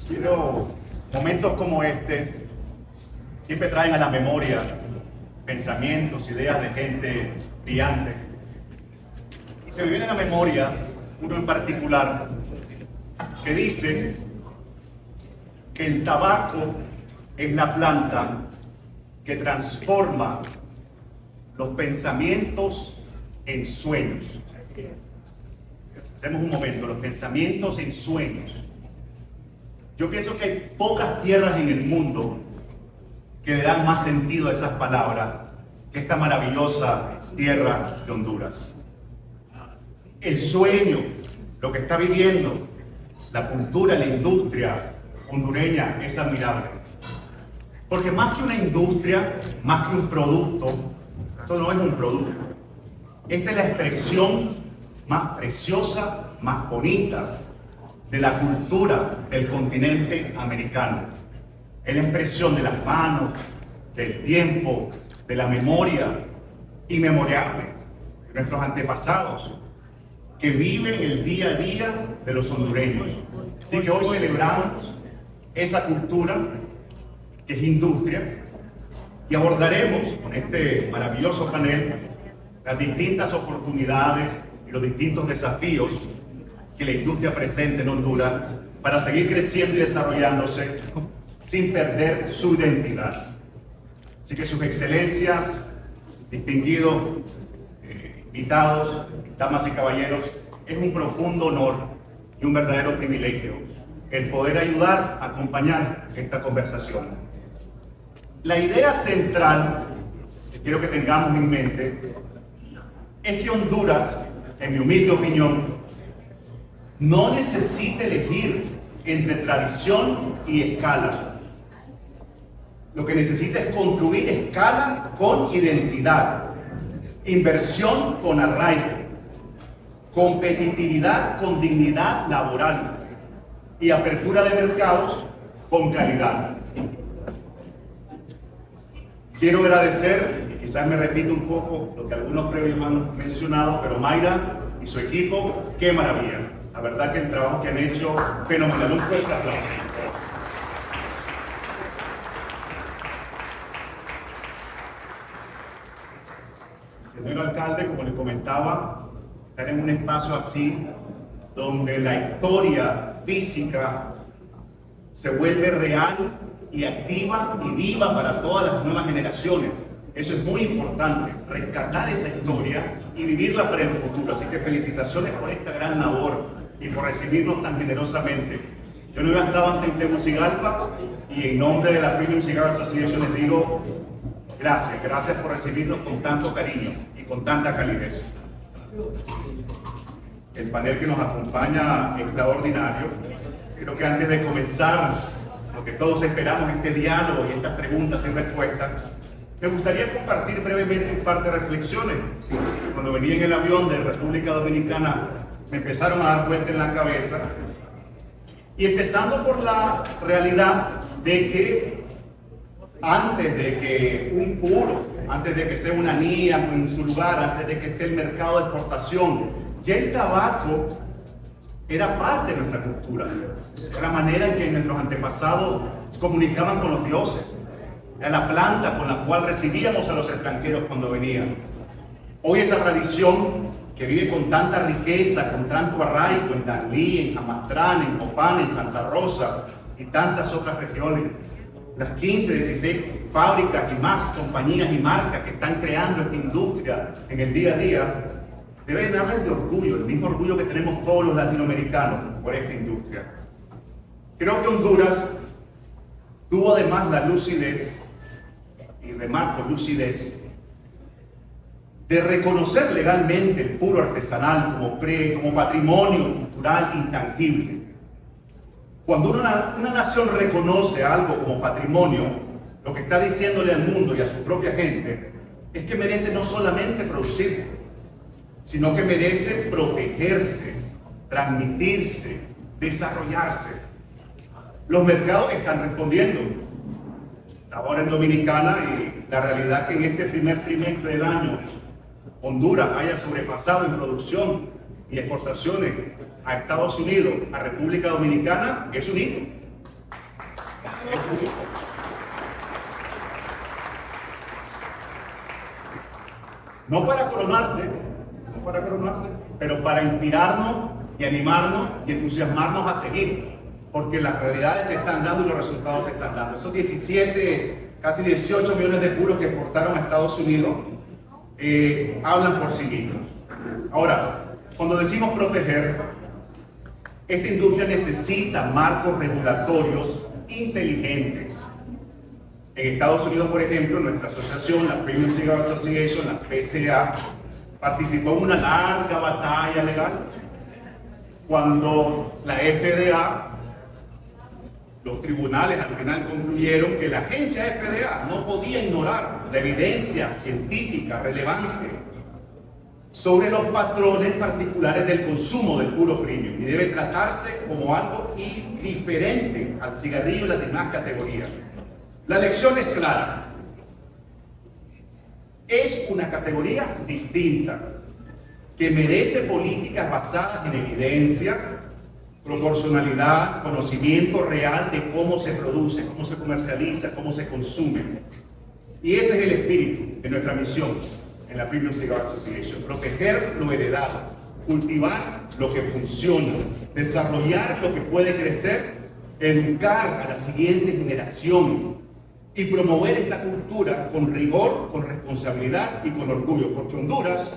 Pero momentos como este siempre traen a la memoria pensamientos, ideas de gente brillante. Y se me viene a la memoria uno en particular que dice que el tabaco es la planta que transforma los pensamientos en sueños. Hacemos un momento, los pensamientos en sueños. Yo pienso que hay pocas tierras en el mundo que le dan más sentido a esas palabras que esta maravillosa tierra de Honduras. El sueño, lo que está viviendo la cultura, la industria hondureña es admirable. Porque más que una industria, más que un producto, esto no es un producto. Esta es la expresión más preciosa, más bonita de la cultura del continente americano. Es la expresión de las manos, del tiempo, de la memoria inmemoriable de nuestros antepasados que viven el día a día de los hondureños. Así que hoy celebramos esa cultura que es industria y abordaremos con este maravilloso panel las distintas oportunidades y los distintos desafíos que la industria presenta en Honduras para seguir creciendo y desarrollándose sin perder su identidad. Así que sus excelencias, distinguidos invitados, damas y caballeros, es un profundo honor y un verdadero privilegio el poder ayudar a acompañar esta conversación. La idea central que quiero que tengamos en mente es que Honduras, en mi humilde opinión, no necesita elegir entre tradición y escala. Lo que necesita es construir escala con identidad, inversión con arraigo, competitividad con dignidad laboral y apertura de mercados con calidad. Quiero agradecer, y quizás me repito un poco lo que algunos previos han mencionado, pero Mayra y su equipo, qué maravilla. La verdad que el trabajo que han hecho, fenomenal. Un fuerte aplauso. Señor alcalde, como le comentaba, estar en un espacio así, donde la historia física se vuelve real y activa y viva para todas las nuevas generaciones. Eso es muy importante, rescatar esa historia y vivirla para el futuro. Así que felicitaciones por esta gran labor y por recibirnos tan generosamente. Yo no había estado antes en Tegucigalpa y en nombre de la Premium Cigar Association les digo gracias por recibirnos con tanto cariño y con tanta calidez. El panel que nos acompaña es extraordinario. Creo que antes de comenzar lo que todos esperamos, este diálogo y estas preguntas y respuestas, me gustaría compartir brevemente un par de reflexiones. Cuando venía en el avión de República Dominicana, me empezaron a dar vuelta en la cabeza. Y empezando por la realidad de que antes de que un puro, antes de que sea una niña en su lugar, antes de que esté el mercado de exportación, ya el tabaco era parte de nuestra cultura. Era la manera en que nuestros antepasados se comunicaban con los dioses. Era la planta con la cual recibíamos a los extranjeros cuando venían. Hoy esa tradición que vive con tanta riqueza, con tanto arraigo en Danlí, en Jamastrán, en Copán, en Santa Rosa y tantas otras regiones. Las 15, 16 fábricas y más compañías y marcas que están creando esta industria en el día a día, debe llenarles de orgullo, el mismo orgullo que tenemos todos los latinoamericanos por esta industria. Creo que Honduras tuvo además la lucidez, y remarco lucidez, de reconocer legalmente el puro artesanal como patrimonio cultural intangible. Cuando una nación reconoce algo como patrimonio, lo que está diciéndole al mundo y a su propia gente es que merece no solamente producirse, sino que merece protegerse, transmitirse, desarrollarse. Los mercados están respondiendo. Ahora en Dominicana, y la realidad que en este primer trimestre del año Honduras haya sobrepasado en producción y exportaciones a Estados Unidos, a República Dominicana, es un hito. No para coronarse, pero para inspirarnos y animarnos y entusiasmarnos a seguir, porque las realidades se están dando y los resultados se están dando. Esos 17, casi 18 millones de puros que exportaron a Estados Unidos hablan por sí mismos. Ahora, cuando decimos proteger, esta industria necesita marcos regulatorios inteligentes. En Estados Unidos, por ejemplo, nuestra asociación, la Premium Cigar Association, la PCA, participó en una larga batalla legal cuando la FDA, los tribunales al final concluyeron que la agencia FDA no podía ignorar la evidencia científica relevante sobre los patrones particulares del consumo del puro premium y debe tratarse como algo indiferente al cigarrillo y las demás categorías. La lección es clara. Es una categoría distinta que merece políticas basadas en evidencia, proporcionalidad, conocimiento real de cómo se produce, cómo se comercializa, cómo se consume. Y ese es el espíritu de nuestra misión en la Premium Cigar Association: proteger lo heredado, cultivar lo que funciona, desarrollar lo que puede crecer, educar a la siguiente generación y promover esta cultura con rigor, con responsabilidad y con orgullo, porque Honduras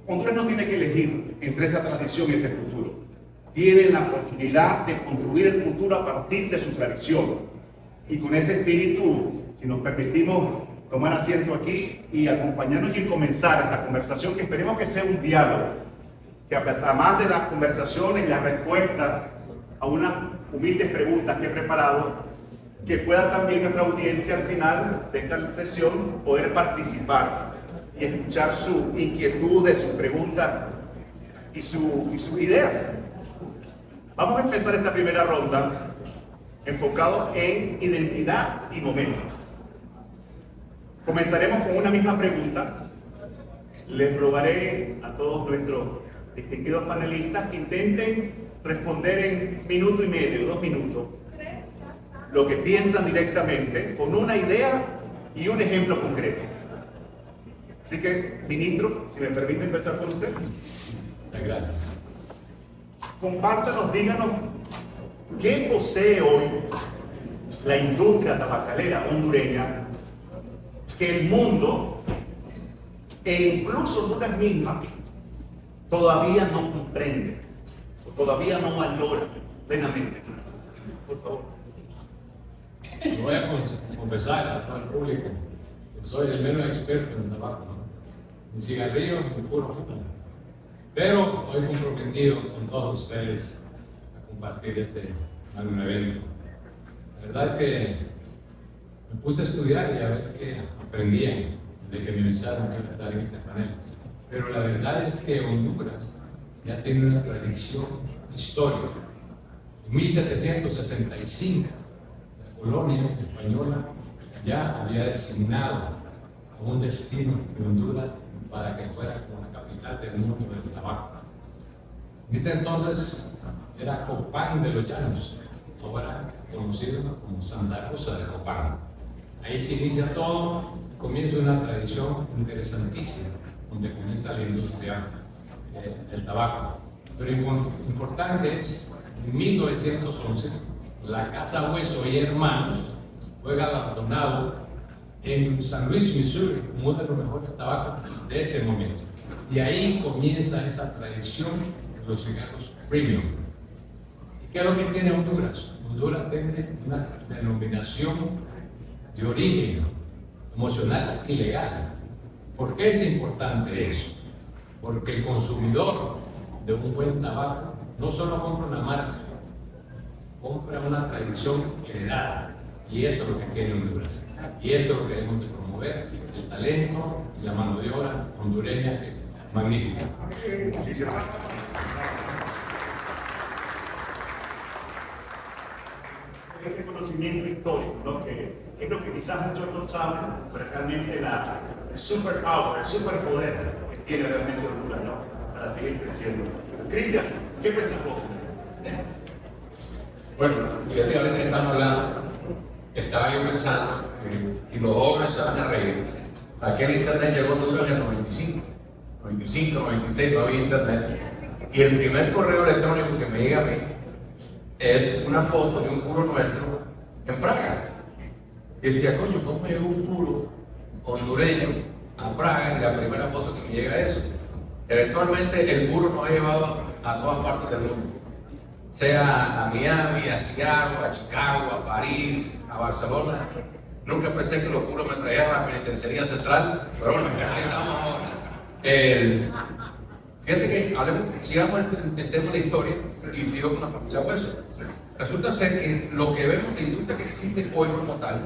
no tiene que elegir entre esa tradición y ese futuro. Tiene la oportunidad de construir el futuro a partir de su tradición. Y con ese espíritu, si nos permitimos tomar asiento aquí y acompañarnos y comenzar esta conversación, que esperemos que sea un diálogo, que además de las conversaciones y las respuestas a unas humildes preguntas que he preparado, que pueda también nuestra audiencia al final de esta sesión poder participar y escuchar sus inquietudes, sus preguntas y sus ideas. Vamos a empezar esta primera ronda enfocado en identidad y momento. Comenzaremos con una misma pregunta. Les rogaré a todos nuestros distinguidos panelistas que intenten responder en minuto y medio, 2 minutos, lo que piensan directamente, con una idea y un ejemplo concreto. Así que, ministro, si me permite empezar con usted. Muchas gracias. Compártanos, díganos, ¿qué posee hoy la industria tabacalera hondureña que el mundo, e incluso Honduras misma, todavía no comprende o todavía no valora plenamente? Por favor. Voy a confesar al público que soy el menos experto en tabaco, ¿no? Ni cigarrillos ni puro fumo. Pero estoy comprometido con todos ustedes a compartir este magno evento. La verdad que me puse a estudiar y a ver qué aprendían de que me avisaron que iba a estar en este panel. Pero la verdad es que Honduras ya tiene una tradición histórica. En 1765, la colonia española ya había designado un destino de Honduras para que fuera como la capital del mundo del tabaco. En ese entonces era Copán de los Llanos, ahora conocido como Santa Rosa de Copán. Ahí se inicia todo, comienza una tradición interesantísima, donde comienza la industria del tabaco. Pero importante es, en 1911, la Casa Hueso y Hermanos fue galardonado en San Luis, Missouri, uno de los mejores tabacos de ese momento. Y ahí comienza esa tradición de los cigarros premium. ¿Y qué es lo que tiene Honduras? Honduras tiene una denominación de origen emocional y legal. ¿Por qué es importante eso? Porque el consumidor de un buen tabaco no solo compra una marca, compra una tradición heredada. Y eso es lo que tiene Honduras. Y eso es lo que debemos de promover, el talento y la mano de obra hondureña, que es magnífica. Muchísimas gracias. Ese conocimiento histórico, ¿no? Que es lo que quizás muchos no saben, pero realmente el superpower, el superpoder que tiene realmente Honduras, ¿no? Para seguir creciendo. Cristian, ¿qué piensas vos? Bueno, efectivamente estamos hablando estaba yo pensando, y los jóvenes se van a reír, aquel internet llegó a Honduras en el 95, 96, no había internet, y el primer correo electrónico que me llega a mí es una foto de un puro nuestro en Praga. Y decía, coño, ¿cómo llegó un puro hondureño a Praga? Y la primera foto que me llega es eso. Eventualmente el puro nos ha llevado a todas partes del mundo, sea a Miami, a Seattle, a Chicago, a París, a Barcelona. Nunca pensé que los puros me traían a la penitenciaría central, pero bueno, ahí estamos ahora. Fíjate que sigamos el tema de la historia y sigo con la familia Hueso. Resulta ser que lo que vemos de industria que existe hoy como tal,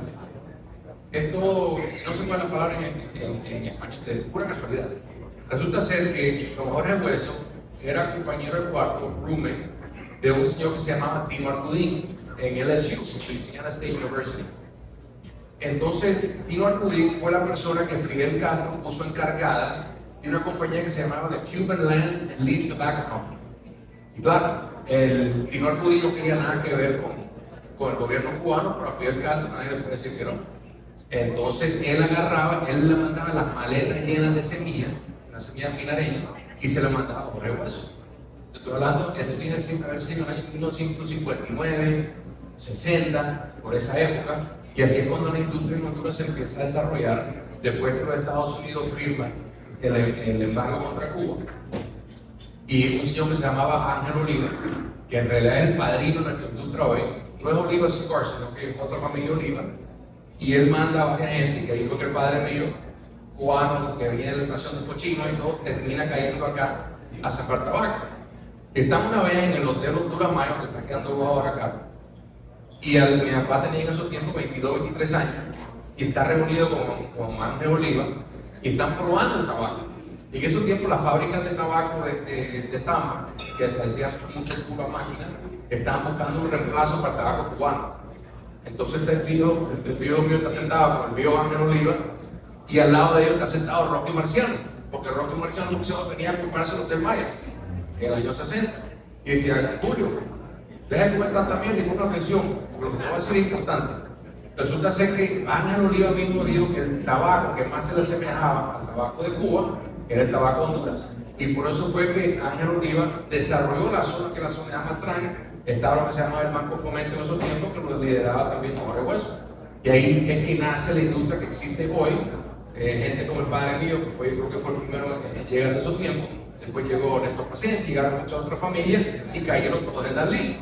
esto no se puede la palabra en español, de pura casualidad. Resulta ser que don Jorge Hueso era compañero de cuarto, roommate, de un señor que se llamaba Tino Arcudín en LSU, Louisiana State University. Entonces, Tino Arcudín fue la persona que Fidel Castro puso encargada de una compañía que se llamaba The Cuban Land and Leaf Tobacco Company. Y claro, el Tino Arcudín no quería nada que ver con el gobierno cubano, pero a Fidel Castro nadie le puede decir que no. Entonces, él le mandaba las maletas llenas de semillas, una semilla minareña, y se las mandaba a Jorge Hueso. Estoy hablando, esto tiene que haber sido en el año 1959, 60, por esa época, y así es cuando la industria en Honduras se empieza a desarrollar después que los Estados Unidos firman el embargo contra Cuba. Y un señor que se llamaba Ángel Oliva, que en realidad es el padrino de nuestra industria hoy, no es Oliva Cigar, sino que es otra familia Oliva, y él manda a varias gente, que ahí fue que el padre mío, cubano, que venía de la estación de Cochino y todo, termina cayendo acá a sembrar tabaco. Estamos una vez en el Hotel Honduras Mayo, que está quedando ahora acá, y mi papá tenía en esos tiempos 22, 23 años, y está reunido con Ángel Oliva, y están probando el tabaco. Y en esos tiempos las fábricas de tabaco de Zamba, que se hacían muchas puras máquinas, estaban buscando un reemplazo para el tabaco cubano. Entonces el tío mío está sentado con el tío Ángel Oliva, y al lado de ellos está sentado Rocky Marciano, porque Rocky Marciano tenía que comprarse el Hotel Maya en el año 60. Y decía, Julio, deja de comer tanta mierda y ponga atención, porque lo que te voy a decir es importante. Resulta ser que Ángel Oliva mismo dijo que el tabaco que más se le asemejaba al tabaco de Cuba era el tabaco de Honduras. Y por eso fue que Ángel Oliva desarrolló la zona que la zona se llama Tran, estaba lo que se llamaba el Banco Fomento en esos tiempos, que lo lideraba también Jorge Hueso. Y ahí es que nace la industria que existe hoy. Gente como el padre mío, que fue, yo creo que fue el primero que llega de esos tiempos. Después llegó Néstor Paciencia, llegaron muchas otras familias y cayeron todos en Darlí,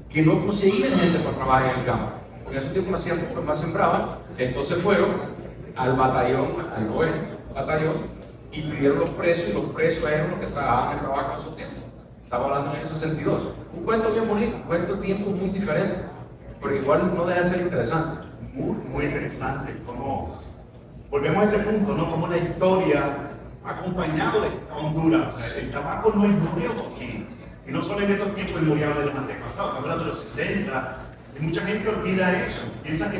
que no conseguían gente para trabajar en el campo. En esos tiempos no hacían mucho más sembraban, entonces fueron al batallón, al batallón, y pidieron los precios, y los precios eran los que trabajaban el trabajo en esos tiempos. Estaba hablando en el 62. Un cuento bien bonito, un cuento de tiempos muy diferente, pero igual no deja de ser interesante. Muy, muy interesante. Como volvemos a ese punto, ¿no? Como la historia ha acompañado a Honduras. O sea, el tabaco no es nuevo aquí. Y no solo en esos tiempos inmemoriales de los antepasados, estamos hablando de los 60. Y mucha gente olvida eso. Piensa que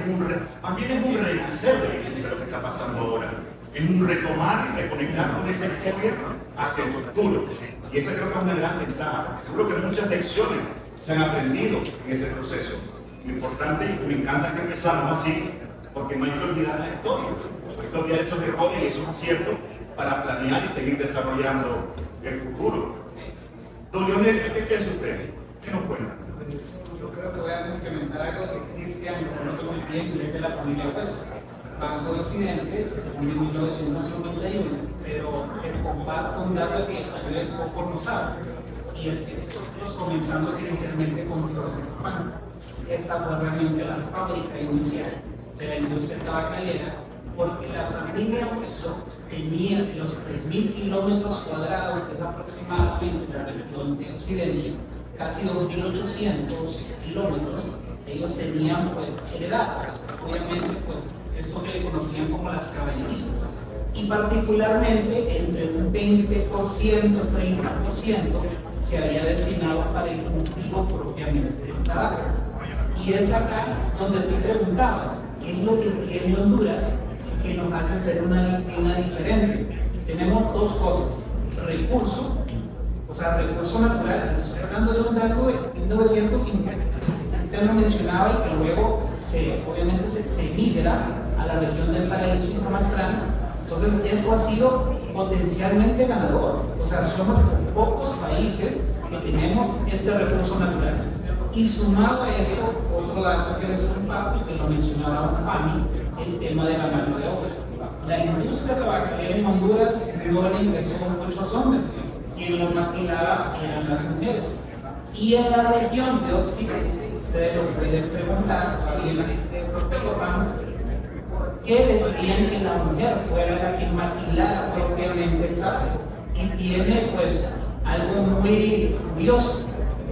también es un renacer de lo que está pasando ahora. Es un retomar y reconectar con esa historia hacia el futuro. Y esa creo que es una gran ventaja. Seguro que muchas lecciones se han aprendido en ese proceso. Lo importante, y me encanta que empezamos así, porque no hay que olvidar la historia. No hay que olvidar esos errores y esos aciertos para planear y seguir desarrollando el futuro. Don Leonel, ¿qué es usted? ¿Qué nos cuenta? Yo creo que voy a complementar algo que Cristian conoce muy bien, que es de la familia Hueso. Banco de Occidente se fundó en 1951, pero comparto un dato que el poco no sabe, y es que nosotros comenzamos inicialmente con flores de pan. Esta fue realmente la fábrica inicial de la industria tabacalera, porque la familia Hueso tenía los 3.000 kilómetros cuadrados, que es aproximadamente la región de Occidente, casi 2.800 kilómetros, ellos tenían pues heredados, obviamente pues esto que le conocían como las caballerizas, y particularmente entre un 20%, 30% se había destinado para el cultivo propiamente del tabaco. Y es acá donde tú preguntabas, ¿qué es lo que tiene Honduras que nos hace ser una diferente? Tenemos dos cosas: recurso natural. Estoy hablando de un dato de 1950. Este usted lo mencionaba y que luego obviamente se migra a la región del Paraíso y Namastrán. Entonces esto ha sido potencialmente ganador. O sea, somos pocos países que tenemos este recurso natural. Y sumado a eso, otro dato que les comparto, que lo mencionaba Fanny, el tema de la mano de obra. La industria tabacalera en Honduras no le ingresó muchos hombres, y lo maquilaba eran las mujeres. Y en la región de Occidente, ustedes lo pueden preguntar, en la gente de Frontero Ramos, ¿por qué decidían que la mujer fuera la que maquilara propiamente el tabaco? Y tiene pues algo muy curioso.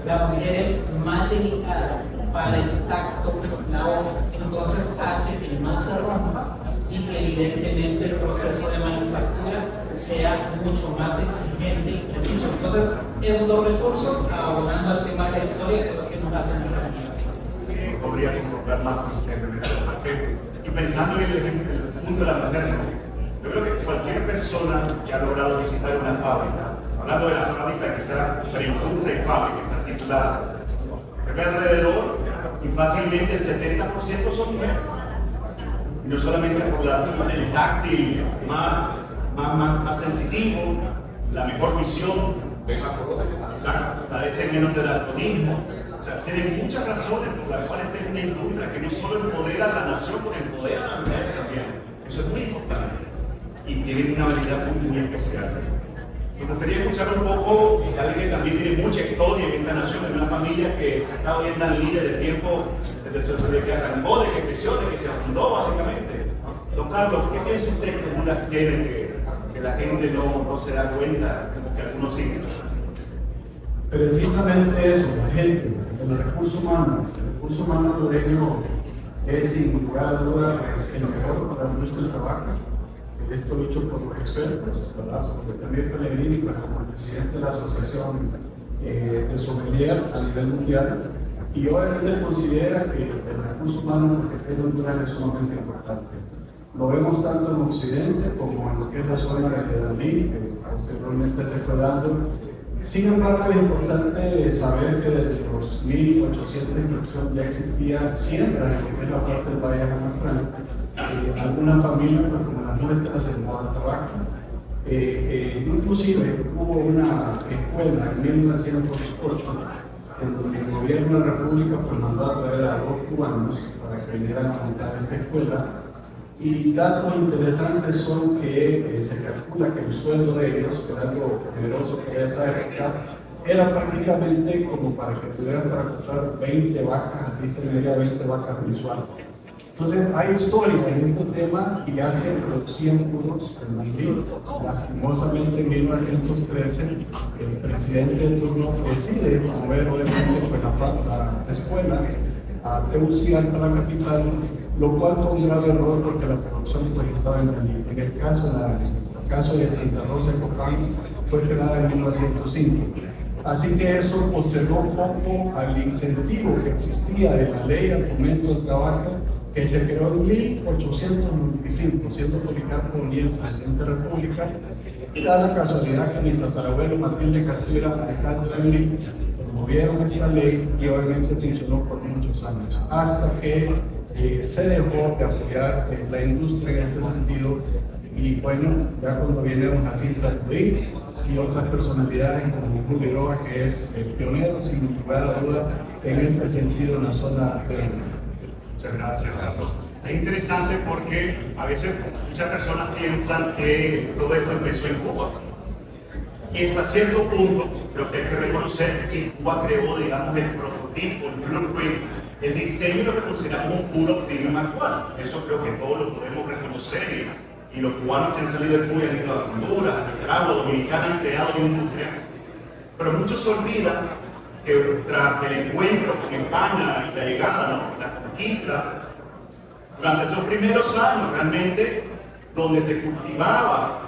La mujer es más delicada para el tacto, la hoja, entonces hace que no se rompa y que evidentemente el proceso de manufactura sea mucho más exigente y preciso. Entonces, esos dos recursos, abonando al tema de la historia, es lo que nos hacen diferenciar. Podría concordar más con usted, porque, y pensando en el punto de la mujer, yo creo que cualquier persona que ha logrado visitar una fábrica, hablando de la fábrica, quizás preindustria y fábrica en particular, ve alrededor y fácilmente el 70% son mujeres. Y no solamente por el táctil más sensitivo, la mejor visión, exacto, padecen menos de daltonismo. O sea, tienen muchas razones por las cuales esta es una industria que no solo empodera a la nación, pero empodera a la mujer también. Eso es muy importante. Y tienen una habilidad muy especial. Me gustaría escuchar un poco de alguien que también tiene mucha historia en esta nación, en una familia que ha estado bien tan líder de tiempo, desde que arrancó, de que creció, de que se fundó básicamente. Don Carlos, ¿qué piensa usted que Honduras tiene que la gente no se da cuenta, como que algunos siguen? Precisamente eso, la gente, el recurso humano hondureño es sin lugar a dudas el mejor para la industria del tabaco. Esto dicho por los expertos, ¿verdad? Porque también Pellegrini, pues, como presidente de la Asociación de Sommelier a nivel mundial, y obviamente considera que el recurso humano que tiene Honduras es sumamente importante. Lo vemos tanto en Occidente como en lo que es la zona de Dalí, que posteriormente se fue dando. Sin embargo, es importante saber que desde los 1800 de instrucción ya existía siembra en lo que es la parte del Valle de Namastrán. Algunas familias, pues, como las nuestras, se daban tabaco. Inclusive hubo una escuela en 1908 en donde el gobierno de la República pues, mandó a traer a 2 cubanos para que vinieran a montar esta escuela. Y datos interesantes son que se calcula que el sueldo de ellos, que era algo generoso para esa época, era prácticamente como para que tuvieran para comprar 20 vacas, así se medía 20 vacas mensuales. Entonces hay historia en este tema y ya se producían puros en Madrid. Lastimosamente en 1913 el presidente de turno decide mover obviamente pues, la escuela a Tegucigalpa, la capital, lo cual fue un grave error porque la producción pues, estaba en Madrid. En el caso de Santa Rosa de Copán fue creada en 1905. Así que eso postergó un poco al incentivo que existía de la ley al fomento del trabajo que se creó en 1895, siendo Policarpo O'Neill presidente de la República, y da la casualidad que mi tatarabuelo Matilde Castillo era alcalde de Madrid, promovieron esta ley y obviamente funcionó por muchos años, hasta que se dejó de apoyar la industria en este sentido, y bueno, ya cuando vinieron a Jacinto Albuín y otras personalidades como Julio Roa, que es el pionero sin lugar a duda en este sentido en la zona de Muchas gracias, Carlos. Es interesante porque a veces muchas personas piensan que todo esto empezó en Cuba. Y hasta cierto punto, lo que hay que reconocer es que Cuba creó, digamos, el prototipo, el blueprint, el diseño de lo que consideramos un puro premium actual. Eso creo que todos lo podemos reconocer. Y los cubanos que han salido de Cuba han ido a Honduras, a Nicaragua, Dominicana, han creado una industria. Pero muchos se olvidan que tras el encuentro con España y la llegada, ¿no? La conquista, durante esos primeros años realmente donde se cultivaba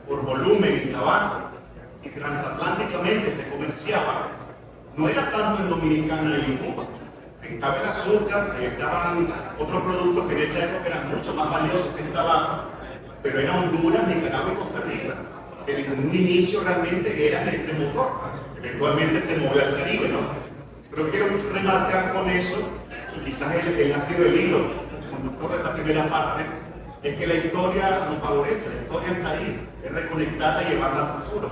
por volumen el tabaco y transatlánticamente se comerciaba, no era tanto en Dominicana y en Cuba. Estaba el azúcar, estaban otros productos que en esa época eran mucho más valiosos que el tabaco, pero era Honduras, Nicaragua y Costa Rica, que en un inicio realmente eran este motor. Eventualmente se movió al Caribe, ¿no? Pero quiero remarcar con eso y quizás él ha sido el hilo conductor de esta primera parte, es que la historia nos favorece, la historia está ahí, es reconectarla y llevarla al futuro.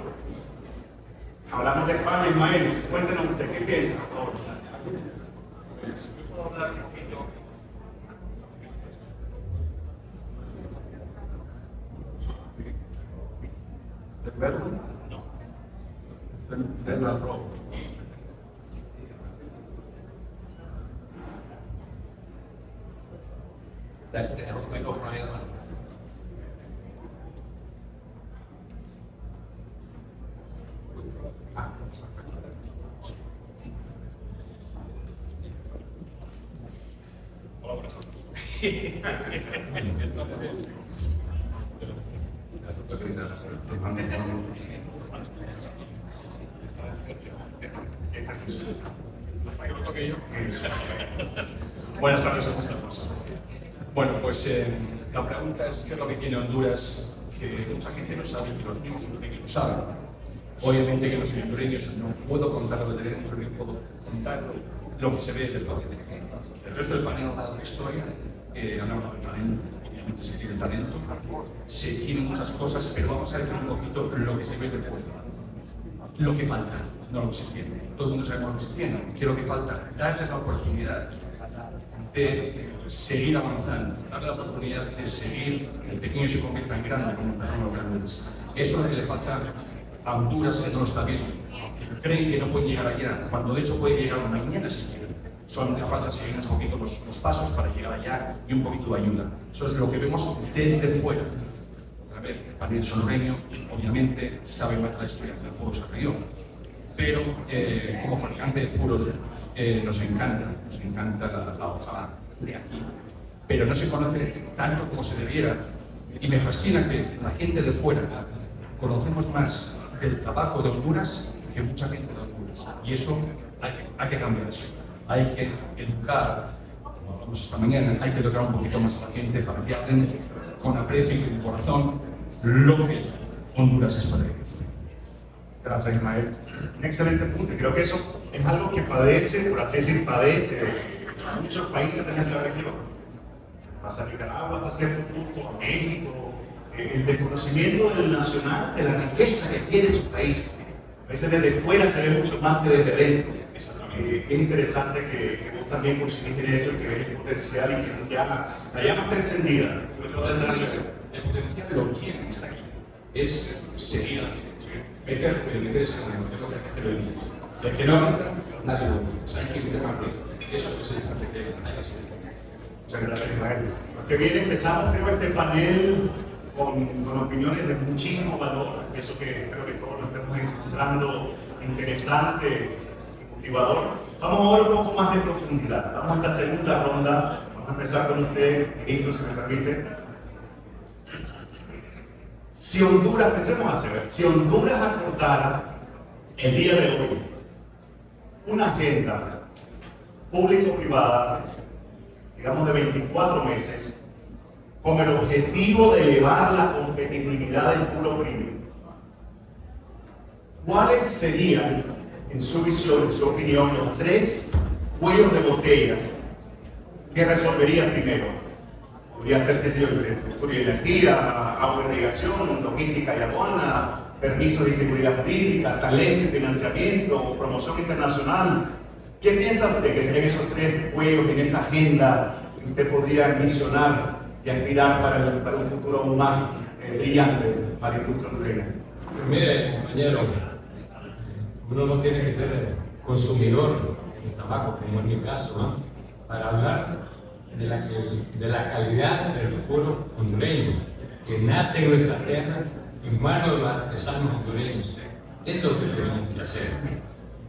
Hablamos de España, Ismael, cuéntenos usted, ¿qué piensa, por favor? ¿De acuerdo? No. De la ropa. Tenemos que comprometer más. Hola, buenas tardes. Buenas tardes a todos. Bueno, pues la pregunta es: ¿qué es lo que tiene Honduras que mucha gente no sabe y que los niños son pequeños saben? Obviamente que no soy hondureño, no puedo contar lo que tenemos, pero puedo contar lo que se ve desde el panel. El resto del panel habla de la historia, hablamos del talento, obviamente se tiene talento, se tienen muchas cosas, pero vamos a decir un poquito lo que se ve de fuera. Lo que falta, no lo que se tiene. Todo el mundo sabe lo que se tiene. ¿Qué es lo que falta? Darle la oportunidad de seguir avanzando, darle la oportunidad de seguir, el pequeño se convierta en grande, como los grandes. Eso es lo que le falta a Honduras, que no lo está viendo. Creen que no pueden llegar allá, cuando de hecho pueden llegar mañana si quieren. Solamente falta seguir un poquito los pasos para llegar allá y un poquito de ayuda. Eso es lo que vemos desde fuera. A ver, el panel hondureño, obviamente, sabe más de la historia que el pueblo se creyó. Pero como fabricante de puros nos encanta la hoja de aquí. Pero no se conoce tanto como se debiera. Y me fascina que la gente de fuera conocemos más del tabaco de Honduras que mucha gente de Honduras. Y eso hay que cambiar eso. Hay que educar, como hablamos esta mañana, hay que educar un poquito más a la gente para que hablen con aprecio y con corazón lo que Honduras es para ellos. Gracias, Ismael. Un excelente punto. Creo que eso es algo que padece, por así decir, padece muchos países de nuestra región. Pasa a Nicaragua hasta cierto punto, a México, el desconocimiento del nacional, de la riqueza que tiene su país. A veces desde fuera se ve mucho más que desde dentro. Es interesante que vos también coincidís en eso, que ves el potencial y que ya la llama trascendida. El potencial lo tiene, está aquí. Es seguir haciendo. Meter ese momento, es lo que hace lo mismo. El que no entra, nadie lo ve. O sea, hay que meter más ruido. Eso es el que hace que haya sido. Muchas gracias, Ismael. Que bien, empezamos creo este panel con opiniones de muchísimo valor. Eso que espero que todos nos estemos encontrando interesante y motivador. Vamos ahora un poco más de profundidad. Vamos a esta segunda ronda. Vamos a empezar con usted, ministro, si me permite. Si Honduras, empecemos a hacer, si Honduras acortara el día de hoy una agenda público-privada, digamos de 24 meses, con el objetivo de elevar la competitividad del puro premium, ¿cuáles serían, en su visión, en su opinión, los 3 cuellos de botellas que resolvería primero? Podría ser, qué sé yo, infraestructura y energía, agua y irrigación, logística y aduana, permisos y seguridad jurídica, talento y financiamiento, promoción internacional. ¿Qué piensa usted que serían esos 3 cuellos en esa agenda que usted podría visionar y aspirar para un futuro aún más brillante para la industria hondureña? Mire, compañero, uno no tiene que ser consumidor de tabaco, como en mi caso, ¿no? Para hablar de la calidad del puro hondureño, que nace en nuestra tierra en manos de los artesanos hondureños. Eso es lo que tenemos que hacer.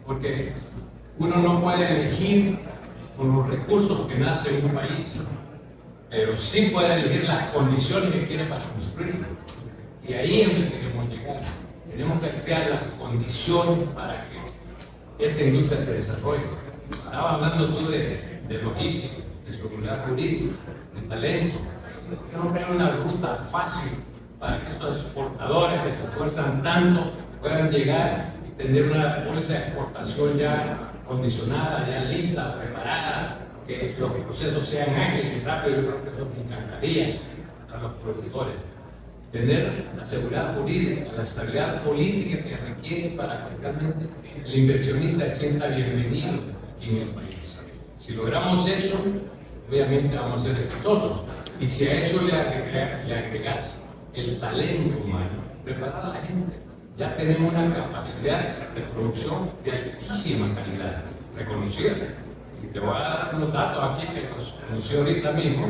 Porque uno no puede elegir con los recursos que nace en un país, pero sí puede elegir las condiciones que quiere para construirlo. Y ahí es donde queremos llegar. Tenemos que crear las condiciones para que esta industria se desarrolle. Estaba hablando tú de logística, de seguridad jurídica, de talento. Tenemos que crear una ruta fácil para que estos exportadores que se esfuerzan tanto puedan llegar y tener una póliza de exportación ya acondicionada, ya lista, preparada, que los procesos sean ágiles y rápidos. Yo creo que es lo que encantaría a los productores. Tener la seguridad jurídica, la estabilidad política que requiere para que realmente el inversionista se sienta bienvenido en el país. Si logramos eso, obviamente vamos a ser exitosos. Y si a eso le agregas el talento humano, preparar a la gente, ya tenemos una capacidad de producción de altísima calidad, reconocida. Y te voy a dar unos datos aquí que los anunció ahorita mismo,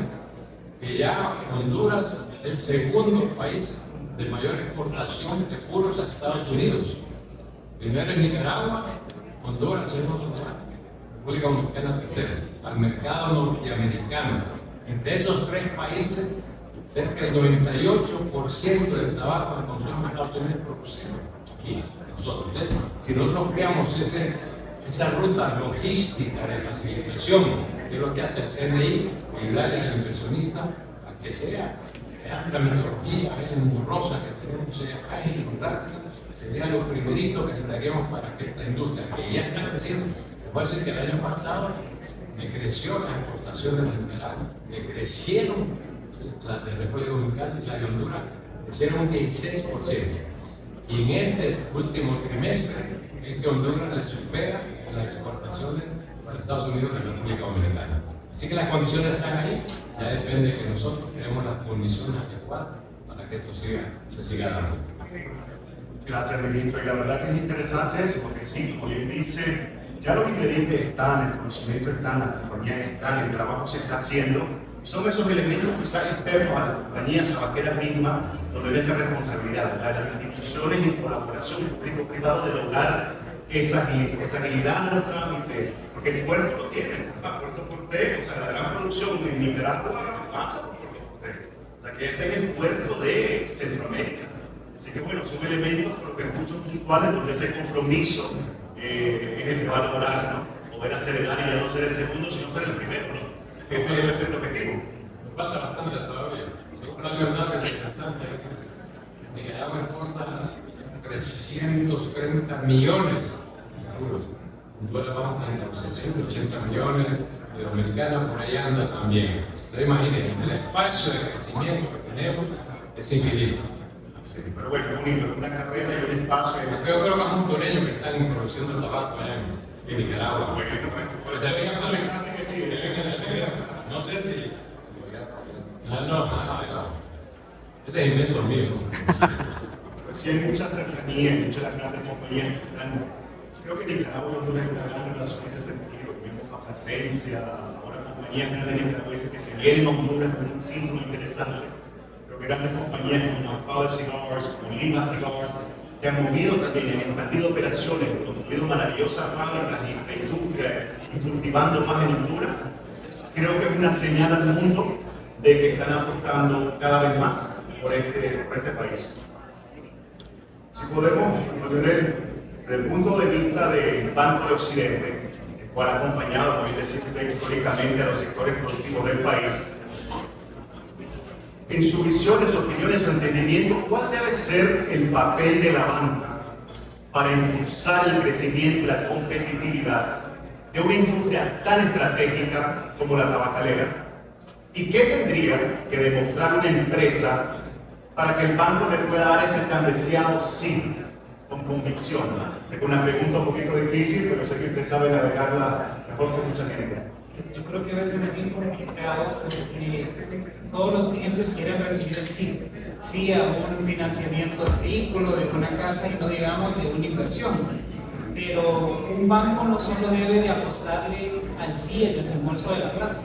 que ya Honduras es el segundo país de mayor exportación de puros a Estados Unidos. Primero en Nicaragua, Honduras, segundo lugar, República Dominicana tercero, al mercado norteamericano. Entre esos tres países, cerca del 98% del tabaco de consumo de Estados Unidos es producido aquí, nosotros. Entonces, si nosotros creamos esa ruta logística de facilitación, que es lo que hace el CNI, ayudarle al inversionista a que sea la metodología engorrosa que tenemos, sea ágil y rápida, sería lo primerito que necesitaríamos para que esta industria, que ya está creciendo, se puede decir que el año pasado me creció la exportación de Nicaragua, me crecieron las de República Dominicana y la de Honduras, crecieron un 16%. Y en este último trimestre es que Honduras le supera las exportaciones para Estados Unidos y la República Dominicana. Así que las condiciones están ahí, ya depende de que nosotros tenemos las condiciones adecuadas para que esto se siga dando. Gracias, ministro. Y la verdad que es interesante eso, porque sí, como bien dice, ya los ingredientes están, el conocimiento está, las compañías están, el trabajo se está haciendo. Son esos elementos quizás externos a las compañías tabaqueras mínimas donde debe ser responsabilidad de las instituciones en colaboración público-privado de lograr esa agilidad en los trámites, porque el puerto lo tiene, Puerto Cortés, o sea, la gran producción en Nicaragua pasa por Puerto Cortés, o sea, que ese es el puerto de Centroamérica. Así que bueno, son elementos, pero que muchos puntuales donde ese compromiso es el que va a lograr, ¿no? Poder acelerar y ya no ser el segundo, sino ser el primero, ¿no? Ese debe ser el objetivo. Nos falta bastante todavía. Una verdad interesante. Nicaragua exporta 330 millones de euros. Honduras vamos a los 780 millones de dominicanos, por ahí anda también. Pero imagínense, el espacio de crecimiento que tenemos es infinito. Sí, pero bueno, una carrera y un espacio. Yo creo que es hondureños que están produciendo tabaco allá en Nicaragua. Pues se vengan a la casa que sí, no sé si. No. Ese es invento mío. Pues sí, hay mucha cercanía, muchas de las grandes compañías que están. Creo que Nicaragua y Honduras es una gran relación en ese sentido. Vemos la presencia, ahora compañías grandes nicaragüenses que se vienen a Honduras con un símbolo interesante. Creo que grandes compañías como Alfalfa Cigars, como Lima Cigars, que han movido también, han expandido operaciones, construido maravillosas fábricas y infraestructura, y cultivando más en Honduras. Creo que es una señal al mundo de que están apostando cada vez más por este país. Si podemos poner desde el punto de vista del Banco de Occidente, el cual ha acompañado, como decía históricamente, a los sectores productivos del país, en su visión, en su opinión, en su entendimiento, ¿cuál debe ser el papel de la banca para impulsar el crecimiento y la competitividad de una industria tan estratégica como la tabacalera? ¿Y qué tendría que demostrar una empresa para que el banco le pueda dar ese tan deseado sí con convicción? Es una pregunta un poquito difícil, pero sé que usted sabe navegarla mejor que mucha gente. Yo creo que va a ser muy complicado porque todos los clientes quieren recibir sí a un financiamiento de vehículo, de una casa y no digamos de una inversión. Pero un banco no solo debe de apostarle al sí el desembolso de la plata,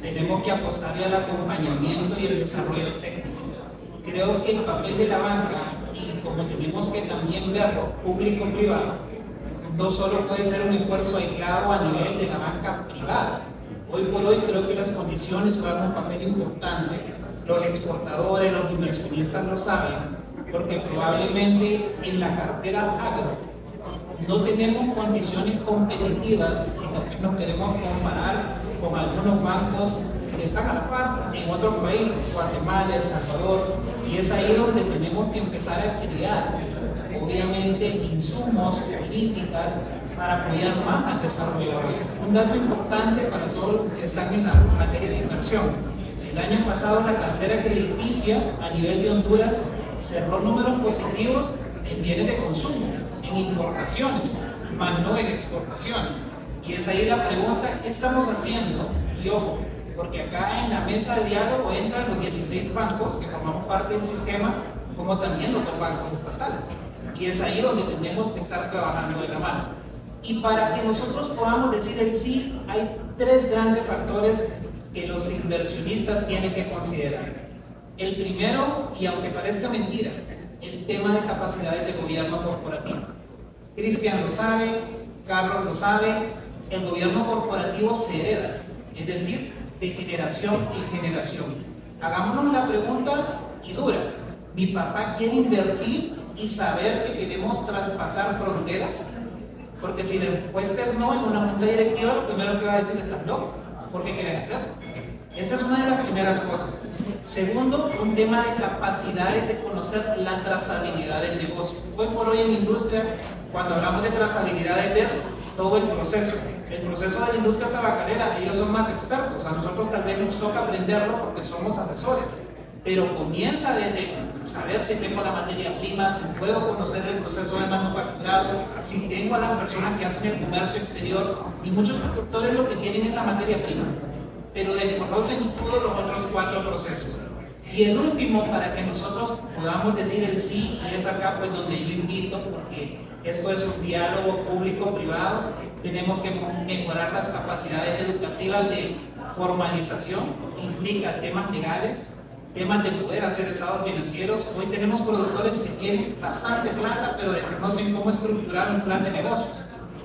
tenemos que apostarle al acompañamiento y el desarrollo técnico. Creo que el papel de la banca, y como tenemos que también verlo público-privado, no solo puede ser un esfuerzo aislado a nivel de la banca privada. Hoy por hoy creo que las condiciones juegan un papel importante. Los exportadores, los inversionistas lo saben, porque probablemente en la cartera agro no tenemos condiciones competitivas, sino que nos queremos comparar con algunos bancos que están a la par en otros países, Guatemala, El Salvador, y es ahí donde tenemos que empezar a crear, obviamente, insumos, políticas para apoyar más al desarrollo. Un dato importante para todos los que están en la materia de inversión. El año pasado la cartera crediticia a nivel de Honduras cerró números positivos en bienes de consumo, en importaciones, más no en exportaciones. Y es ahí la pregunta, ¿qué estamos haciendo? Y ojo, porque acá en la mesa de diálogo entran los 16 bancos que formamos parte del sistema, como también los dos bancos estatales. Y es ahí donde tenemos que estar trabajando de la mano. Y para que nosotros podamos decir el sí, hay tres grandes factores que los inversionistas tienen que considerar. El primero, y aunque parezca mentira, el tema de capacidades de gobierno corporativo. Cristian lo sabe, Carlos lo sabe, el gobierno corporativo se hereda, es decir, de generación en generación. Hagámonos la pregunta y dura. ¿Mi papá quiere invertir y saber que queremos traspasar fronteras? Porque si la respuesta es no en una junta directiva, lo primero que va a decir es estás loco. ¿Por qué quieres hacerlo? Esa es una de las primeras cosas. Segundo, un tema de capacidades de conocer la trazabilidad del negocio. Hoy por hoy en la industria, cuando hablamos de trazabilidad, es ver todo el proceso. El proceso de la industria tabacalera, ellos son más expertos. A nosotros tal vez nos toca aprenderlo porque somos asesores. Pero comienza desde saber si tengo la materia prima, si puedo conocer el proceso de manufacturado, si tengo a las personas que hacen el comercio exterior. Y muchos productores lo que tienen es la materia prima, pero desconocen todos los otros 4 procesos. Y el último, para que nosotros podamos decir el sí, y es acá pues donde yo invito, porque esto es un diálogo público-privado, tenemos que mejorar las capacidades educativas de formalización, que implica temas legales, temas de poder hacer estados financieros. Hoy tenemos productores que tienen bastante plata, pero desconocen cómo estructurar un plan de negocios.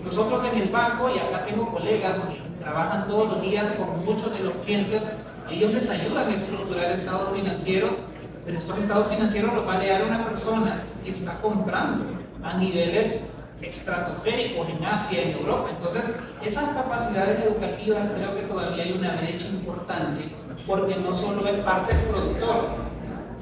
Nosotros en el banco, y acá tengo colegas que trabajan todos los días con muchos de los clientes, ellos les ayudan a estructurar estados financieros, pero estos estados financieros los va a leer una persona que está comprando a niveles estratosféricos en Asia, en Europa. Entonces, esas capacidades educativas creo que todavía hay una brecha importante, porque no solo es parte del productor,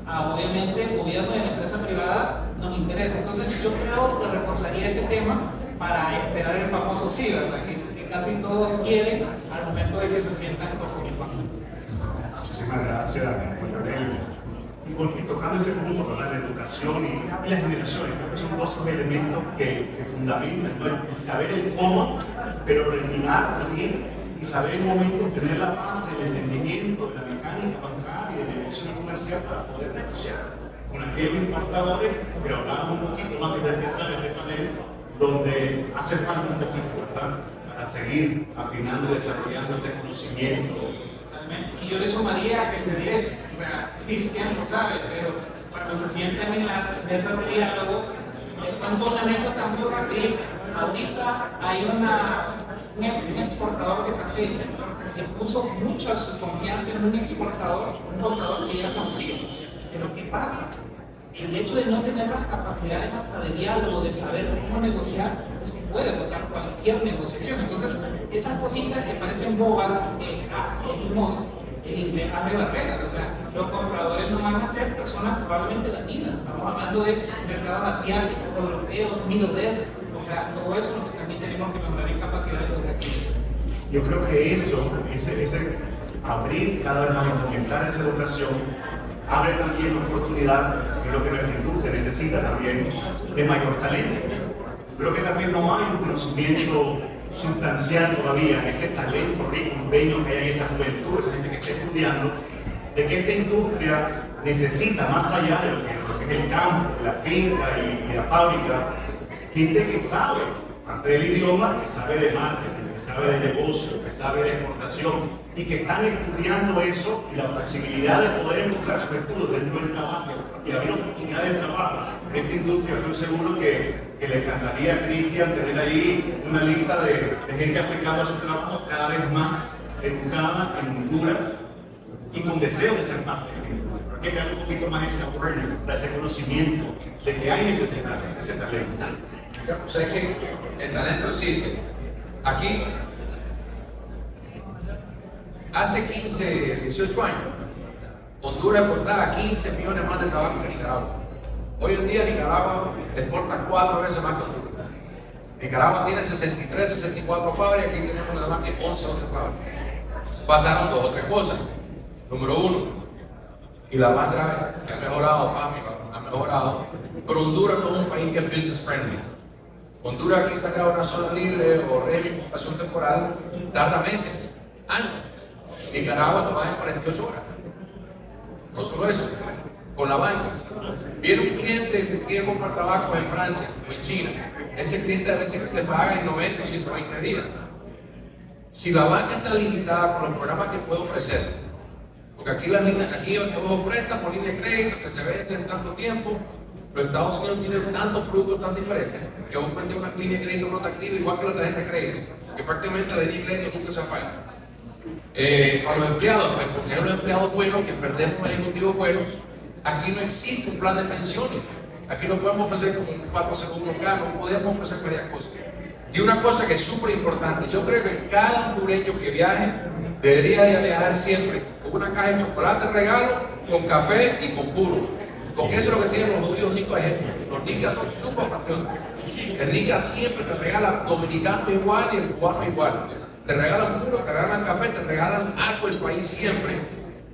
obviamente el gobierno y la empresa privada nos interesa. Entonces, yo creo que reforzaría ese tema para esperar el famoso sí, ¿verdad? Que casi todos quieren al momento de que se sientan con el banco. Muchísimas gracias, Juan Gabriel. Y tocando ese punto, ¿verdad? La educación y las generaciones, creo que son dos elementos que fundamentan, ¿no? El saber el cómo, pero reflejar también y saber en un momento tener la base, el entendimiento de la mecánica bancaria y de negocio comercial para poder negociar con aquellos importadores, pero hablamos un poquito más de empezar este panel, donde hace falta un poquito, ¿verdad? Para seguir afinando y desarrollando ese conocimiento. Y yo le sumaría que el es, o sea, Cristian lo sabe, pero cuando se sienten en las mesas de diálogo, son anécdotas muy rápidas. Ahorita hay un exportador de café que puso mucha su confianza en un exportador, un comprador que ya conocía. Pero ¿qué pasa? El hecho de no tener las capacidades hasta de diálogo, de saber cómo negociar, es que puede votar cualquier negociación. Entonces, esas cositas que parecen bobas, abre barreras. O sea, los compradores no van a ser personas probablemente latinas. Estamos hablando de mercados asiáticos, europeos, middle-east. O sea, todo eso es lo que también tenemos que mejorar en capacidades educativas. Yo creo que eso, ese abrir cada vez más, implementar esa educación, abre también la oportunidad, que es lo que nuestra industria necesita también, de mayor talento. Creo que también no hay un conocimiento sustancial todavía, ese talento rico, bello que hay en esa juventud, esa gente que está estudiando, de que esta industria necesita, más allá de lo que es el campo, la finca y la fábrica, gente que sabe, aparte del idioma, que sabe de marketing, que sabe de negocio, que sabe de exportación, y que están estudiando eso y la posibilidad de poder enfocar sus estudios dentro del trabajo y abrir oportunidades de trabajo. En esta industria estoy seguro que le encantaría a Cristian tener ahí una lista de gente aplicando a su trabajo cada vez más educada en Honduras y con deseo de ser parte de la industria. Hay que dar un poquito más ese awareness, ese conocimiento de que hay necesidad de ese talento. O sea, es que el talento existe. Aquí, hace 15, 18 años, Honduras exportaba 15 millones más de tabaco que Nicaragua. Hoy en día Nicaragua exporta 4 veces más que Honduras. Nicaragua tiene 63, 64 fábricas, aquí tenemos nada más que 11, 12 fábricas. Pasaron dos o tres cosas. Número uno, y la más grave, que ha mejorado, ha mejorado, pero Honduras no es un país que es business friendly. Honduras aquí saca una zona libre o régimen de ocupación temporal, tarda meses, años. Nicaragua toma en 48 horas. No solo eso, con la banca. Viene un cliente que quiere comprar tabaco en Francia o en China. Ese cliente a veces te paga en 90 o 120 días. Si la banca está limitada con los programas que puede ofrecer, porque aquí las líneas, aquí todos prestan por línea de crédito que se vence en tanto tiempo, los Estados Unidos tienen tantos productos tan diferentes que vos puedes tener una línea de crédito rotativa igual que la tarjeta de crédito, que prácticamente la línea de crédito nunca se apaga. A los empleados, pues porque los empleados buenos que perdemos ejecutivos buenos, aquí no existe un plan de pensiones. Aquí no podemos ofrecer como un 401k, no podemos ofrecer varias cosas. Y una cosa que es súper importante, yo creo que cada hondureño que viaje debería de viajar siempre con una caja de chocolate regalo, con café y con puro. Porque eso es lo que tienen los judíos nicos, es eso. Los nicas son súper patriotas. El nica siempre te regala dominicano igual y el cubano igual. Te regalan puro, te regalan café, te regalan algo del país siempre.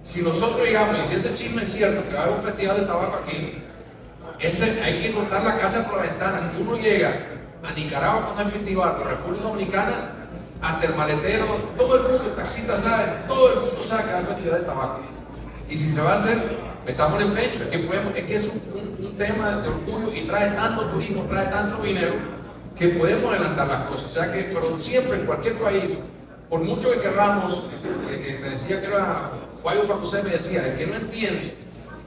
Si nosotros llegamos, y si ese chisme es cierto, que va a haber un festival de tabaco aquí, hay que cortar la casa por la ventana. Uno llega a Nicaragua cuando hay festival, a la República Dominicana, hasta el maletero, todo el mundo, el taxista sabe, todo el mundo sabe que hay festival de tabaco. Y si se va a hacer, estamos en empeño, es que es un tema de orgullo y trae tanto turismo, trae tanto dinero, que podemos adelantar las cosas. O sea que, pero siempre en cualquier país, por mucho que querramos, me decía que era Guayo Facusé, me decía, el que no entiende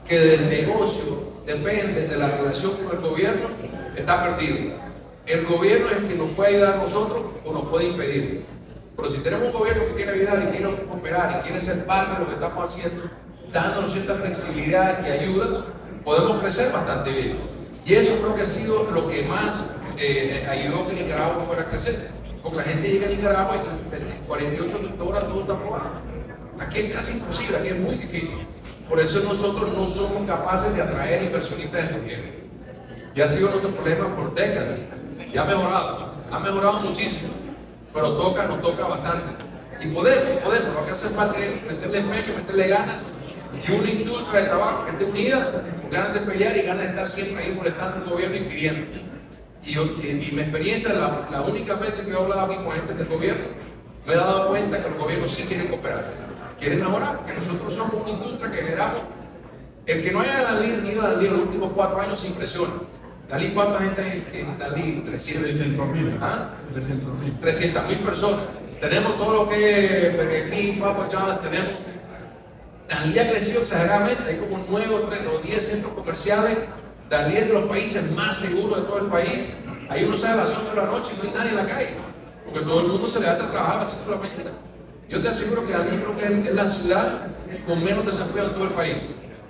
que del negocio depende de la relación con el gobierno, está perdido. El gobierno es el que nos puede ayudar a nosotros o nos puede impedir. Pero si tenemos un gobierno que quiere ayudar y quiere cooperar y quiere ser parte de lo que estamos haciendo, dándonos cierta flexibilidad y ayudas, podemos crecer bastante bien. Y eso creo que ha sido lo que más ayudó a que Nicaragua fuera a crecer. Porque la gente llega a Nicaragua y en 48 horas todo está aprobado. Aquí es casi imposible, aquí es muy difícil. Por eso nosotros no somos capaces de atraer inversionistas extranjeros. Y ha sido nuestro problema por décadas. Y ha mejorado muchísimo. Pero nos toca bastante. Y podemos, lo que hace falta es meterle empeño, meterle ganas. Y una industria de tabaco que esté unida, con ganas de pelear y ganas de estar siempre ahí molestando al gobierno y pidiendo. Y mi experiencia, la única vez que he hablado aquí con gente del gobierno, me he dado cuenta que los gobiernos sí quieren cooperar, quieren mejorar, que nosotros somos una industria que generamos. El que no haya ido a Dalí en los últimos 4 años se impresiona. Dalí, ¿cuánta gente hay en Dalí? 300.000. ¿Ah? 300.000. 300.000 personas. Tenemos todo lo que es Burger King, Papa John's, tenemos. Dalí ha crecido exageradamente, hay como 9 o 10 centros comerciales. Dalí es de los países más seguros de todo el país. Ahí uno sale a las 8 de la noche y no hay nadie en la calle, porque todo el mundo se levanta a trabajar a las 5 de la mañana. Yo te aseguro que Dalí creo que es la ciudad con menos desempleo en todo el país.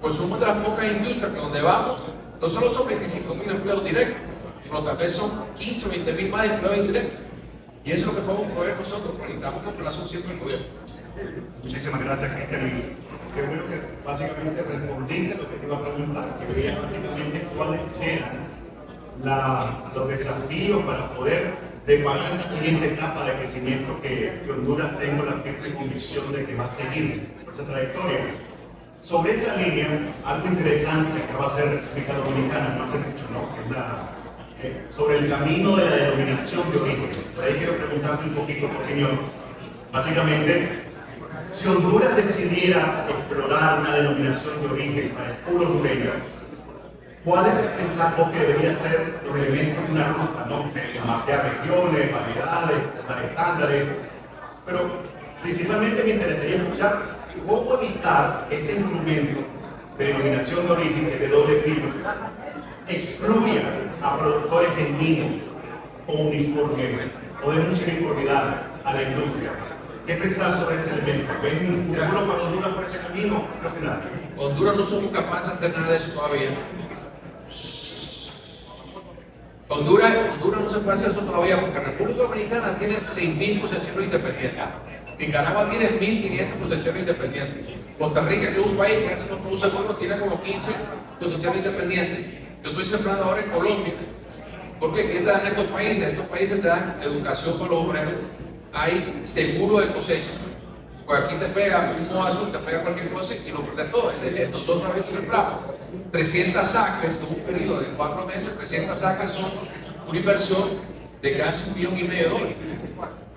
Pues somos de las pocas industrias que donde vamos, no solo son 25.000 empleos directos, pero tal vez son 15 o 20.000 más empleos indirectos. Y eso es lo que podemos proveer nosotros, porque necesitamos con relación siempre al gobierno. Muchísimas gracias, Cristian. Qué bueno que básicamente respondiste lo que te iba a preguntar, que veías básicamente cuáles eran los desafíos para poder preparar esta siguiente etapa de crecimiento que Honduras tengo la firme convicción de que va a seguir por esa trayectoria. Sobre esa línea, algo interesante que va a hacer República Dominicana no hace mucho, ¿no? Que es sobre el camino de la denominación de origen. Por ahí quiero preguntarte un poquito tu opinión. Básicamente, si Honduras decidiera explorar una denominación de origen para el puro hondureño, ¿cuáles pensamos que deberían ser los elementos de una ruta? ¿No? Mapear regiones, variedades, estándares, pero principalmente me interesaría escuchar cómo evitar ese instrumento de denominación de origen que es de doble filo excluya a productores genuinos o uniformes o de mucha uniformidad a la industria. ¿Qué pensás sobre ese elemento? ¿Ves un futuro para Honduras por ese camino? Creo que nada. Honduras no somos capaces de hacer nada de eso todavía. Honduras no se puede hacer eso todavía porque República Dominicana tiene 6.000 cosecheros independientes. Nicaragua tiene 1.500 cosecheros independientes. Costa Rica, que es un país que casi no produce puro, tiene como 15 cosecheros independientes. Yo estoy sembrando ahora en Colombia Porque ¿qué te dan estos países? Estos países te dan educación para los obreros, hay seguro de cosecha. Pues aquí te pega un modo azul, te pega cualquier cosa y lo pierdes todo. Nosotros a veces compramos 300 acres en un periodo de 4 meses, 300 acres son una inversión de casi $1,5 millones.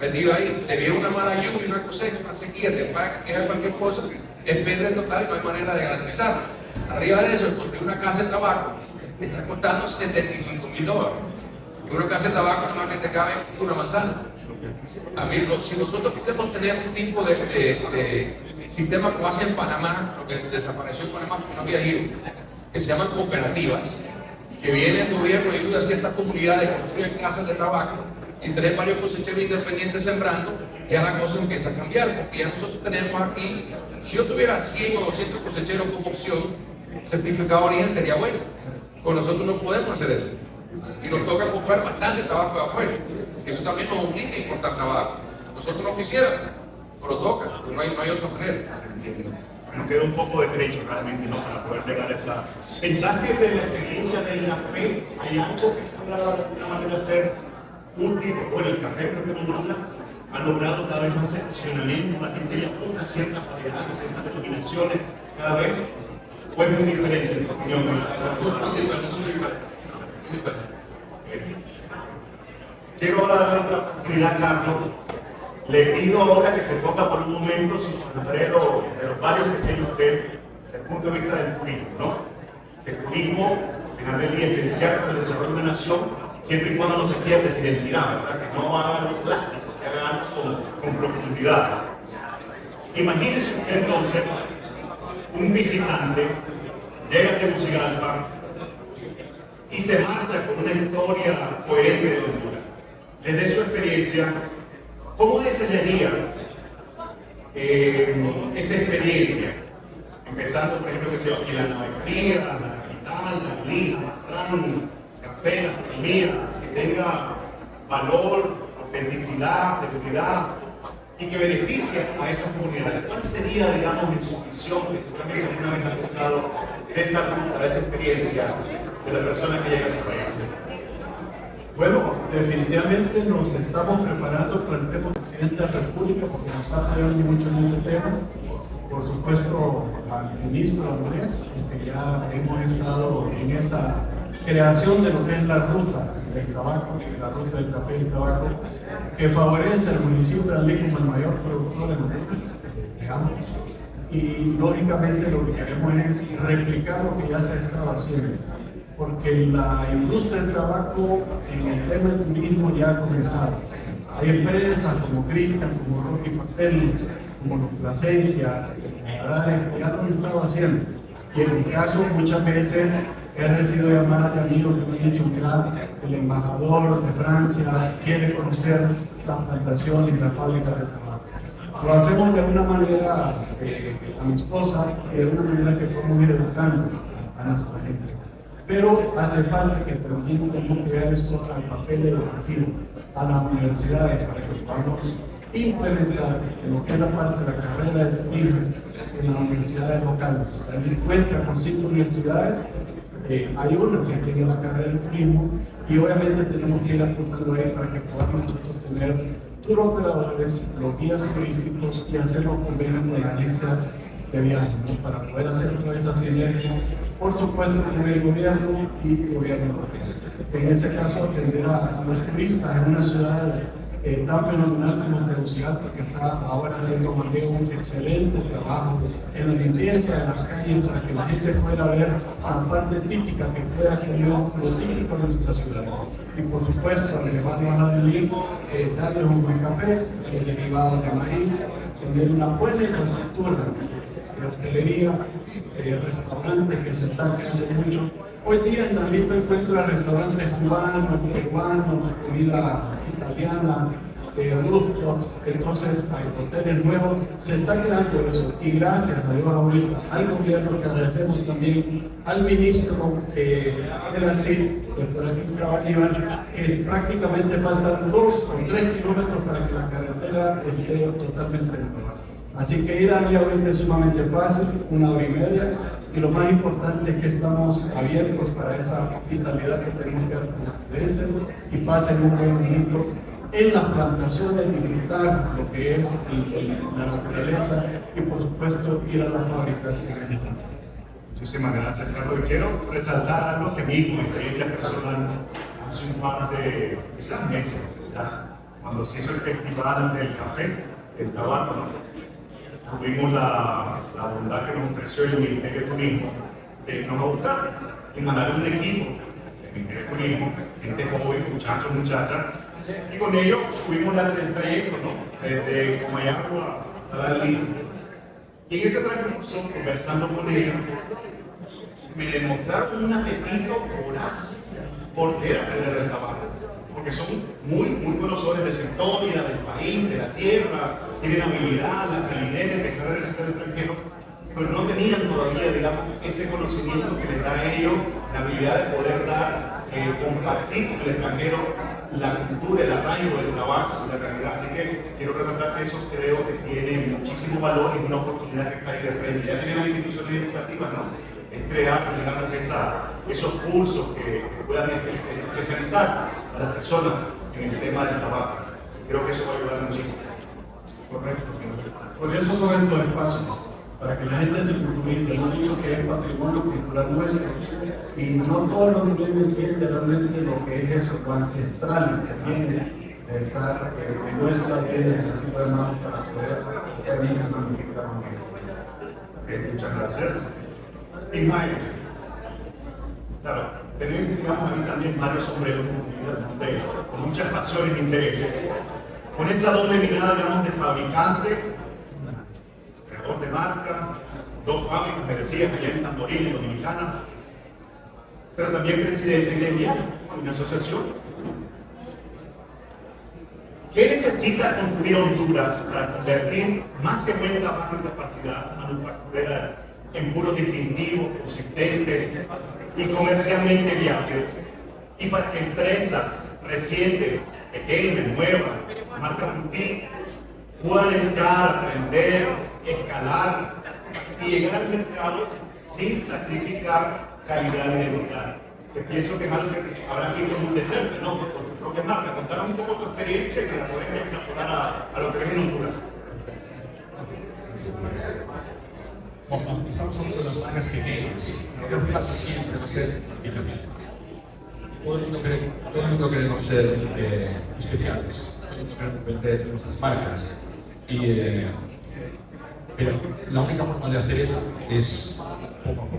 Metido ahí, te viene una mala lluvia, una cosecha, una sequía, te paga cualquier cosa, es pérdida total y no hay manera de garantizarlo. Arriba de eso, encontré una casa de tabaco que está costando $75,000. Y una casa de tabaco nomás que te cabe una manzana. A mí, si nosotros queremos tener un tipo de sistema como hace en Panamá, lo que desapareció en Panamá, no había ido, que se llaman cooperativas, que viene el gobierno y ayuda a ciertas comunidades a construir casas de tabaco y tener varios cosecheros independientes sembrando, ya la cosa empieza a cambiar, porque ya nosotros tenemos aquí, si yo tuviera 100 o 200 cosecheros como opción, certificado de origen sería bueno, con nosotros no podemos hacer eso. Y nos toca comprar bastante tabaco de afuera, que eso también nos obliga a importar tabaco. Nosotros no quisiéramos, pero toca, no hay otra manera. Nos queda un poco de trecho realmente, ¿no? Para poder llegar a esa. ¿Pensaste de la experiencia del café? ¿Hay algo que pueda de alguna manera ser útil? Bueno, el café, creo que Honduras ha logrado cada vez más excepcionamiento, la gente ya busca ciertas variedades, ciertas denominaciones, cada vez. ¿O es muy diferente en tu opinión? Muy diferente. Quiero ahora darle la oportunidad a Carlos. Le pido ahora que se ponga por un momento su sombrero de los varios que tiene usted desde el punto de vista del turismo, ¿no? El turismo, al final del día, es esencial para el desarrollo de una nación, siempre y cuando no se pierda esa identidad, ¿verdad? Que no haga algo plástico, que haga algo con profundidad. Imagínese usted entonces un visitante llega a Tegucigalpa y se marcha con una historia coherente de Honduras. Desde su experiencia, ¿cómo diseñaría esa experiencia? Empezando, por ejemplo, que sea aquí la Navegaría, la capital, la Lija, Mastrán, Café, la economía, que tenga valor, autenticidad, seguridad y que beneficie a esas comunidades. ¿Cuál sería, digamos, en su visión, que seguramente alguna vez ha pensado, de esa ruta, de esa experiencia de la persona que llega a su país? Bueno, definitivamente nos estamos preparando para el tema del presidente de la República porque nos está apoyando mucho en ese tema. Por supuesto, al ministro Andrés, que ya hemos estado en esa creación de lo que es la ruta del tabaco, la ruta del café y tabaco, que favorece al municipio de Alí como el mayor productor de Honduras, digamos. Y lógicamente lo que queremos es replicar lo que ya se ha estado haciendo, porque la industria del tabaco en el tema del turismo ya ha comenzado. Hay empresas como Cristian, como Rocky Patel, como Plasencia, que ya lo han estado haciendo. Y en mi caso, muchas veces he recibido llamadas de amigos que me han dicho: mira, el embajador de Francia quiere conocer las plantaciones y las fábricas de tabaco. Lo hacemos de una manera amistosa y de una manera que podemos ir educando a nuestra gente. Pero hace falta que también tenemos que ver esto al papel educativo, a las universidades, para que podamos implementar en lo que es la parte de la carrera de turismo en las universidades locales. Tener cuenta con 5 universidades, hay una que tiene la carrera de turismo y obviamente tenemos que ir apuntando ahí para que podamos nosotros tener tour operadores, los guías turísticos y hacer los convenios con las agencias de viajes, ¿no? Para poder hacer todas esas sinergias, por supuesto, con el gobierno y el gobierno profesional. En ese caso, atender a los turistas en una ciudad tan fenomenal como Tegucigalpa, que está ahora haciendo un excelente trabajo en la limpieza de las calles para que la gente pueda ver la parte típica que pueda tener lo típico de nuestra ciudad. Y por supuesto, al elevarnos a Delhi, darles un buen café, derivado de maíz, tener una buena infraestructura de hotelería, restaurantes que se están creando mucho. Hoy día en la misma encuentro restaurantes cubanos, peruanos, comida italiana, rooftops, entonces hay hoteles nuevos, se está creando eso. Y gracias a Dios ahorita al gobierno, que agradecemos también al ministro de la CID, que por aquí estaba Iván, que prácticamente faltan 2 o 3 kilómetros para que la carretera esté totalmente nueva. Así que ir allí ahorita es sumamente fácil, 1 hora y media, y lo más importante es que estamos abiertos para esa hospitalidad que tenemos que dar y pasen un buen momento en las plantaciones, disfrutar lo que es la naturaleza y por supuesto ir a las fábricas en ese sentido. Muchísimas gracias, Carlos. Y quiero resaltar algo que a mí, como experiencia personal, hace un par de quizás meses, ¿ya? Cuando se hizo el festival del café, el tabaco, ¿no? Tuvimos la bondad que nos ofreció el Ministerio de Turismo de nos buscar y mandar un equipo del Ministerio de Turismo, gente joven, muchachos, muchachas, y con ellos tuvimos el trayecto, ¿no? Desde Comayagua a Dalí. Y en ese transcurso, conversando con ellos, me demostraron un apetito voraz por querer aprender del tabaco, porque son muy conocedores de su historia, del país, de la tierra, tienen habilidad, la calidez de empezar a recetar el extranjero, pero no tenían todavía, digamos, ese conocimiento que les da a ellos, la habilidad de poder dar, compartir con el extranjero la cultura, el arraigo del tabaco, la realidad. Así que quiero resaltar que eso creo que tiene muchísimo valor y es una oportunidad que está ahí de frente. Ya tienen las instituciones educativas, ¿no? Es crear, digamos, esos cursos que puedan especializar a las personas en el tema del tabaco. Creo que eso va a ayudar muchísimo. Correcto. Por eso son estos espacios, para que la gente se culturice. No digo que es patrimonio cultural nuestro, y no todo el mundo entiende realmente lo que es eso, lo ancestral que tiene de estar en nuestra vida, necesito hermanos para poder también magnificar un poco. Muchas gracias. Ismael, claro, tenés, digamos, a mí también varios sombreros con muchas pasiones e intereses, con esa doble mirada, digamos, de fabricante, creador de marca, 2 fábricas, me decías, allá en Tamboril, en Dominicana, pero también presidente de una asociación. ¿Qué necesita construir Honduras para convertir más que buen tabaco en capacidad manufacturera en puros distintivos, consistentes y comercialmente viables? Y para que empresas recientes, pequeñas, nuevas, marcas boutique, puedan entrar, aprender, escalar y llegar al mercado sin sacrificar calidad de identidad. Que pienso que es algo que habrá que ir con un deserte, ¿no? Por tu propia marca. Contanos un poco tu experiencia y se la podés extrapolar a lo que ves en Honduras. Bueno, estamos hablando de las marcas pequeñas. Lo que hace falta siempre va a ser artificial. Todo el mundo queremos ser especiales. Todo el mundo queremos vender nuestras marcas. Pero la única forma de hacer eso es poco a poco.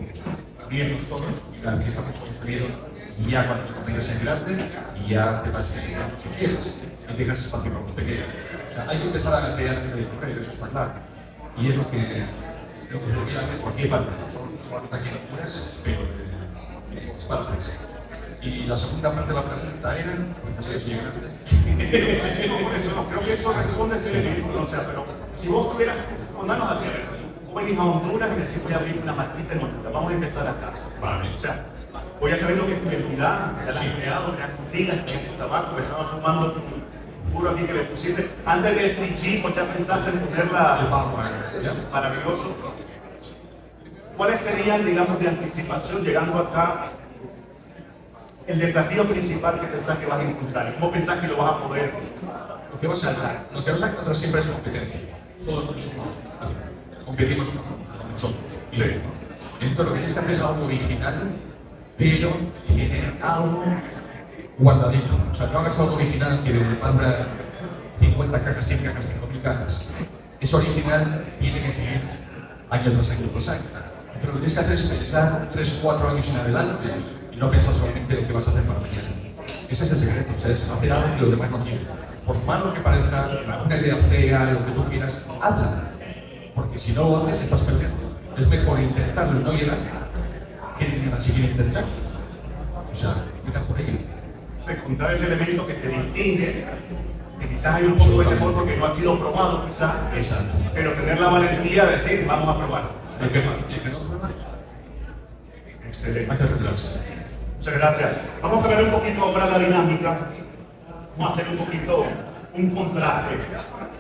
Abrirnos todos, aquí estamos todos unidos, y ya cuando te conviertes en grande, y ya te vas a si quieres, y dejas espacio para los pequeños. O sea, hay que empezar a crear el eso está claro. Y es lo que se debería hacer cualquier parte. Nosotros aquí en Honduras, pero es parte. Y la segunda parte de la pregunta era, pues así es grande. Por eso no, creo que eso responde ese elemento, o sea, pero si vos tuvieras, mandanos hacia venís a Honduras y decís voy a abrir una marquita en Honduras, vamos a empezar acá. Vale. O sea, voy a saber lo que es tu identidad, ya la has creado, ya cultivas, que es tu tabaco, estabas fumando puro aquí que le pusiste. Antes de SDG, pues ya pensaste en ponerla maravilloso. ¿Cuáles serían, digamos, de anticipación llegando acá el desafío principal que pensás que vas a encontrar? ¿Cómo pensás que lo vas a poder? Lo que vas a encontrar siempre es competencia. Todos somos competimos con nosotros. Sí. Entonces lo que tienes que hacer es algo original, pero tiene algo guardadito. O sea, no hagas algo original que manda 50 cajas, 100 cajas, 5.000 cajas. Eso original tiene que seguir año tras año tras año. Pero lo que tienes que hacer es pensar 3 o 4 años en adelante y no pensar solamente lo que vas a hacer para mañana. Ese es el secreto, o sea, es hacer algo que los demás no quieren. Por malo que parezca, una idea fea, lo que tú quieras, hazla. Porque si no lo haces, estás perdiendo. Es mejor intentarlo y no llegar que ni siquiera intentarlo. O sea, cuida por ello. Juntar ese elemento que te distingue, que quizás hay un poco de temor porque no ha sido probado, quizás. Exacto. Pero tener la valentía de decir, vamos a probarlo. ¿Qué más? Excelente. Gracias. Muchas gracias. Vamos a cambiar un poquito ahora la dinámica. Vamos a hacer un poquito un contraste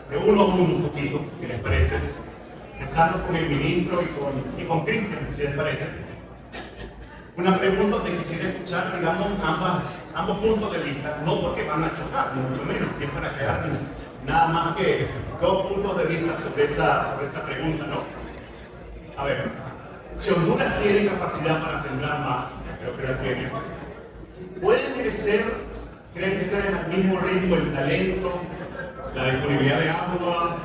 de uno a uno un poquito, ¿qué les parece? empezando con el ministro y con Cristian, si les parece. Una pregunta donde quisiera escuchar, digamos, ambos puntos de vista, no porque van a chocar, ni mucho menos, que es para crear nada más que dos puntos de vista sobre esa pregunta, ¿no? A ver, si Honduras tiene capacidad para sembrar más, creo que la tiene, ¿pueden crecer, creen ustedes, al mismo ritmo el talento, la disponibilidad de agua,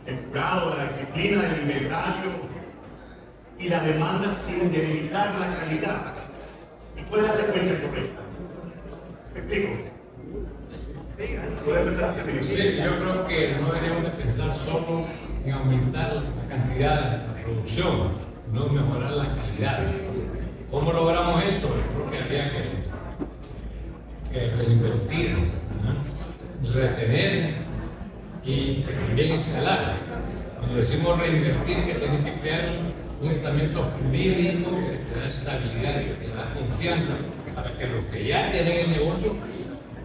el curado, la disciplina del inventario y la demanda sin debilitar la calidad? ¿Y cuál es la secuencia correcta? ¿Me explico? ¿Puede empezar a terminar? Sí, yo creo que no deberíamos de pensar solo en aumentar la cantidad de la producción, no mejorar la calidad. ¿Cómo logramos eso? Yo creo que había que reinvertir, ¿no? Retener y también escalar. Cuando decimos reinvertir, que tiene que crear un estamento jurídico que te da estabilidad, que te da confianza, para que los que ya tienen el negocio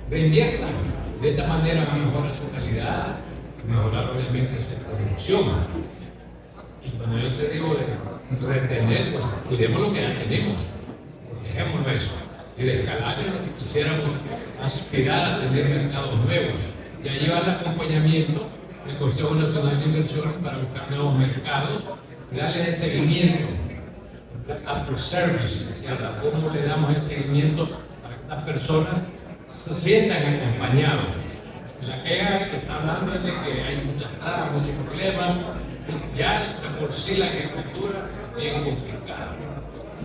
reinviertan. De esa manera van a mejorar su calidad, mejorar obviamente su producción. Y cuando yo te digo de retener, pues cuidemos lo que ya tenemos, dejémoslo eso. Y de escalar es lo que quisiéramos aspirar a tener mercados nuevos. Y ahí va el acompañamiento del Consejo Nacional de Inversiones para buscar nuevos mercados, darles el seguimiento, after service, que se habla, cómo le damos el seguimiento para que estas personas se sientan acompañados. La queja que está hablando es de que hay muchas trabas, muchos problemas, ya de por sí la agricultura es bien complicada.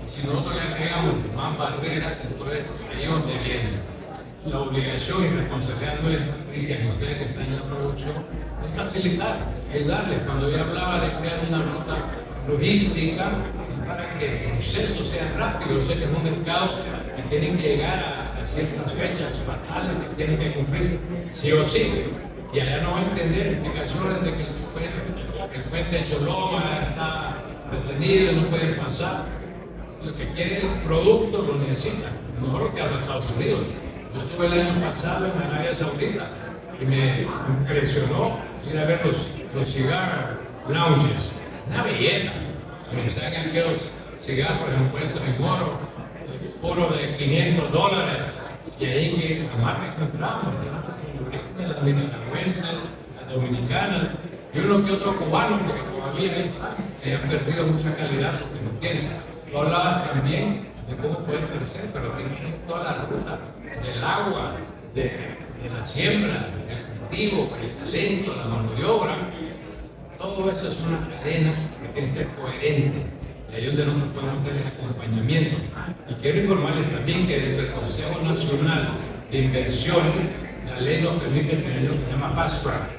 Y si nosotros le agregamos más barreras, entonces ahí es donde viene la obligación y responsabilidad nuestra, Cristian, ustedes que están en la producción, es facilitar, ayudarles. Cuando yo hablaba de crear una ruta logística para que el proceso sea rápido, yo sé que es un mercado que tienen que llegar a ciertas fechas fatales que tienen que cumplirse sí o sí, y allá no va a entender explicaciones de que el puente de Choloma está detenido, no pueden pasar. Lo que quiere el producto lo necesitan, mejor que a los Estados Unidos. Yo estuve el año pasado en Arabia Saudita y me impresionó ir a ver los cigar lounges. Una belleza. Como saben que los cigarros envueltos en oro, puro de $500, y ahí que jamás encontramos las nicaragüenses, las dominicanas y uno que otro cubano, porque todavía han perdido mucha calidad porque no tienen. Tú hablabas también de cómo pueden crecer, pero tienen toda la ruta del agua, de la siembra, del cultivo, el talento, la mano de obra. Todo eso es una cadena que tiene que ser coherente. Y ahí es donde nosotros podemos hacer el acompañamiento. Y quiero informarles también que dentro del Consejo Nacional de Inversiones, la ley nos permite tener lo que se llama Fast Track.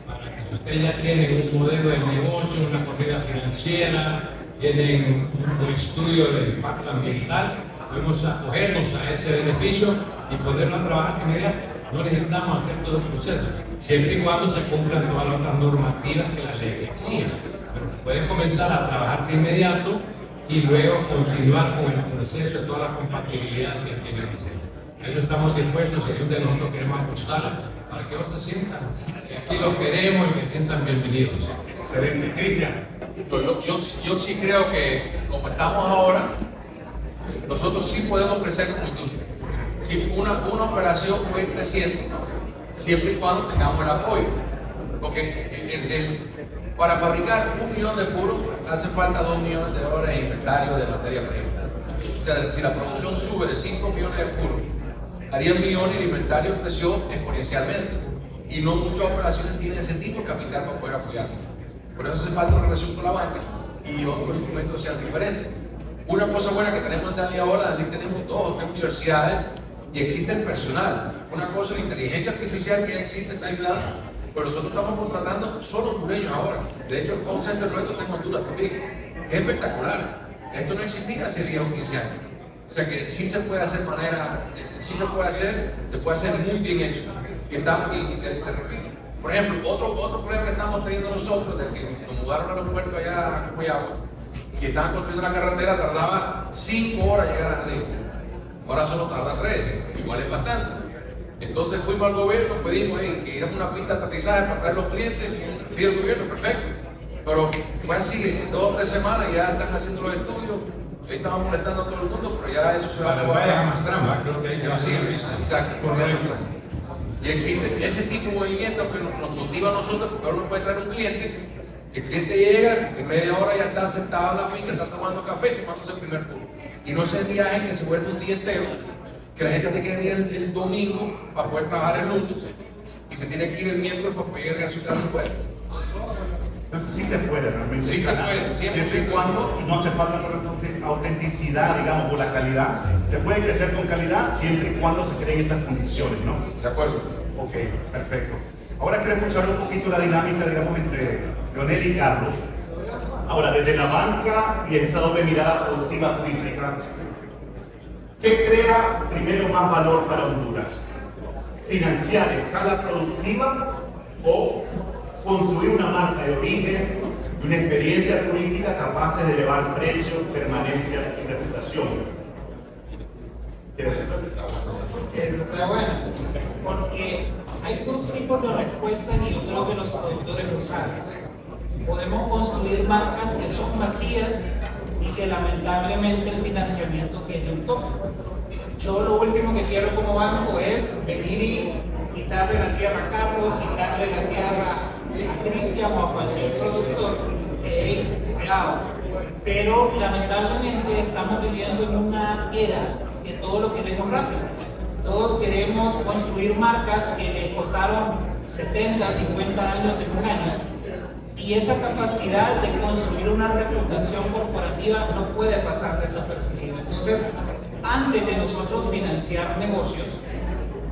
Para que si ustedes ya tienen un modelo de negocio, una corrida financiera, tienen un estudio de impacto ambiental, podemos acogernos a ese beneficio y poderlo trabajar de inmediato. No necesitamos hacer todo el proceso, siempre y cuando se cumplan todas las otras normativas que la ley exige. Pero pueden comenzar a trabajar de inmediato y luego continuar con el proceso de toda la compatibilidad que tiene que ser. A eso estamos dispuestos y es donde nosotros queremos apostar para que otros sientan que aquí los queremos y que se sientan bienvenidos. Excelente, Cristian. Yo sí creo que, como estamos ahora, nosotros sí podemos crecer como industria. Sí, una operación puede ir creciendo siempre y cuando tengamos el apoyo. Porque para fabricar 1 millón de puros hace falta $2 millones de inventario de materia prima. O sea, si la producción sube de 5 millones de puros, haría 1 millón y el inventario creció exponencialmente. Y no muchas operaciones tienen ese tipo de capital para poder apoyar. Por eso hace falta una relación con la banca y otros instrumentos sean diferentes. Una cosa buena que tenemos en Danlí ahora, Danlí tenemos 2 o 3 universidades y existe el personal. Una cosa, la inteligencia artificial que ya existe está ayudando, pero nosotros estamos contratando solo hondureños ahora. De hecho, el call center nuestro está en Honduras también. Es espectacular. Esto no existía hace 10 o 15 años. O sea que sí se puede hacer sí se puede hacer muy bien hecho. Y te repito, por ejemplo, otro problema que estamos teniendo nosotros, de que nos mudaron al aeropuerto allá a Comayagua y estaban construyendo la carretera, tardaba 5 horas llegar a Danlí. Ahora solo tarda 3, igual es bastante. Entonces fuimos al gobierno, pedimos que ir a una pista de aterrizaje para traer los clientes, pide el gobierno, perfecto. Pero fue así, en 2 o 3 semanas ya están haciendo los estudios. Ahí estaban molestando a todo el mundo, pero ya eso se va a Para vaya a más trampa, creo que ahí se va a Sí, hacer vista. exacto, correcto. Y existe ese tipo de movimiento que nos motiva a nosotros, porque uno puede traer un cliente, el cliente llega, en media hora ya está sentado en la finca, está tomando café, tomándose el primer puro. Y no es el viaje que se vuelve un día entero, que la gente tiene que venir el domingo para poder trabajar el lunes, y se tiene que ir el miércoles para poder llegar a su casa después. Entonces sí se puede realmente. Sí se puede, siempre y cuando no hace falta por autenticidad, digamos, o la calidad. Se puede crecer con calidad siempre y cuando se creen esas condiciones, ¿no? ¿De acuerdo? Ok, perfecto. Ahora quiero escuchar un poquito la dinámica, digamos, entre Leonel y Carlos. Ahora, desde la banca y esa doble mirada productiva política, ¿qué crea primero más valor para Honduras? ¿Financiar escala productiva o construir una marca de origen y una experiencia turística capaces de elevar precios, permanencia y reputación? ¿Quieres empezar? Está bueno, porque hay 2 tipos de respuestas y yo creo que los productores lo saben. Podemos construir marcas que son vacías y que lamentablemente el financiamiento tiene un toque. Yo lo último que quiero como banco es venir y quitarle la tierra a Carlos, quitarle la tierra a Cristian o a cualquier productor. Cuidado. Pero lamentablemente estamos viviendo en una era que todo lo queremos rápido. Todos queremos construir marcas que le costaron 70, 50 años en un año. Y esa capacidad de construir una reputación corporativa no puede pasarse desapercibida. Entonces, antes de nosotros financiar negocios,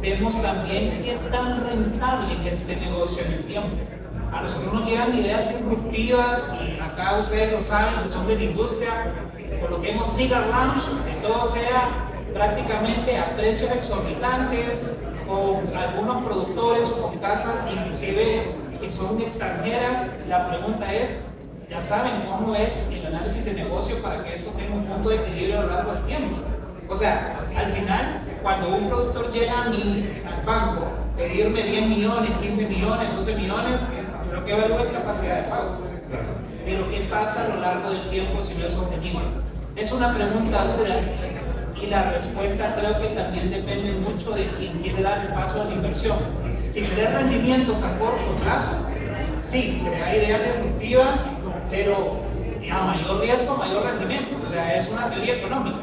vemos también qué tan rentable es este negocio en el tiempo. A nosotros nos llegan ideas disruptivas, y acá ustedes lo saben, que son de la industria, coloquemos cigar lounge, que todo sea prácticamente a precios exorbitantes, con algunos productores o con casas inclusive que son extranjeras. La pregunta es, ya saben cómo es el análisis de negocio para que eso tenga un punto de equilibrio a lo largo del tiempo. O sea, al final, cuando un productor llega al banco, pedirme 10 millones, 15 millones, 12 millones, lo que evalúa es capacidad de pago. Pero ¿qué pasa a lo largo del tiempo si no es sostenible? Es una pregunta dura y la respuesta creo que también depende mucho de quién quiere dar el paso a la inversión. Si quieres rendimientos a corto plazo, sí, crea ideas disruptivas, pero a mayor riesgo, mayor rendimiento. O sea, es una teoría económica.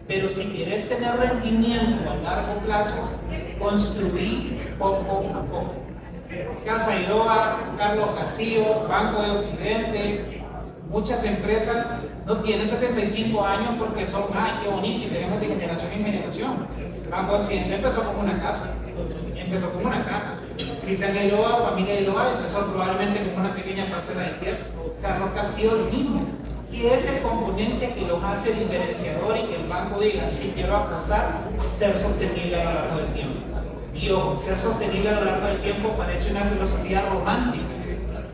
Pero si quieres tener rendimiento a largo plazo, construir poco a poco. Casa Iroa, Carlos Castillo, Banco de Occidente, muchas empresas no tienen 75 años porque son, ay, qué bonito, y tenemos de generación en generación. Banco de Occidente empezó como una casa, empezó como una cama. Cristian Iroa, familia Iroa, empezó probablemente como una pequeña parcela de tierra. Carlos Castillo, lo mismo. Y ese componente que lo hace diferenciador y que el banco diga, si quiero apostar, ser sostenible a lo largo del tiempo. Y ojo, ser sostenible a lo largo del tiempo parece una filosofía romántica,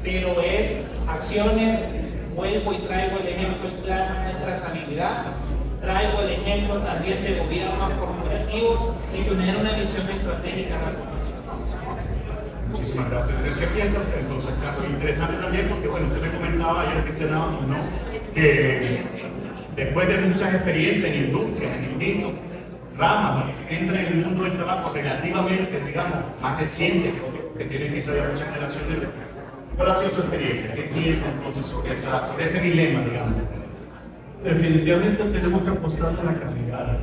pero es acciones. Vuelvo y traigo el ejemplo del plan de trazabilidad, traigo el ejemplo también de gobiernos corporativos y tener una visión estratégica de la corporación. Muchísimas gracias. ¿Qué piensa usted entonces, Carlos? Interesante también porque, bueno, usted me comentaba ayer que cenábamos, ¿no? Que después de muchas experiencias en industrias, en distintos ramas, entra en el mundo del tabaco relativamente, digamos, más reciente, que tiene quizá ya muchas generaciones después. ¿Cuál ha sido su experiencia? ¿Qué piensa entonces sobre ese dilema, digamos? Definitivamente tenemos que apostar a la calidad.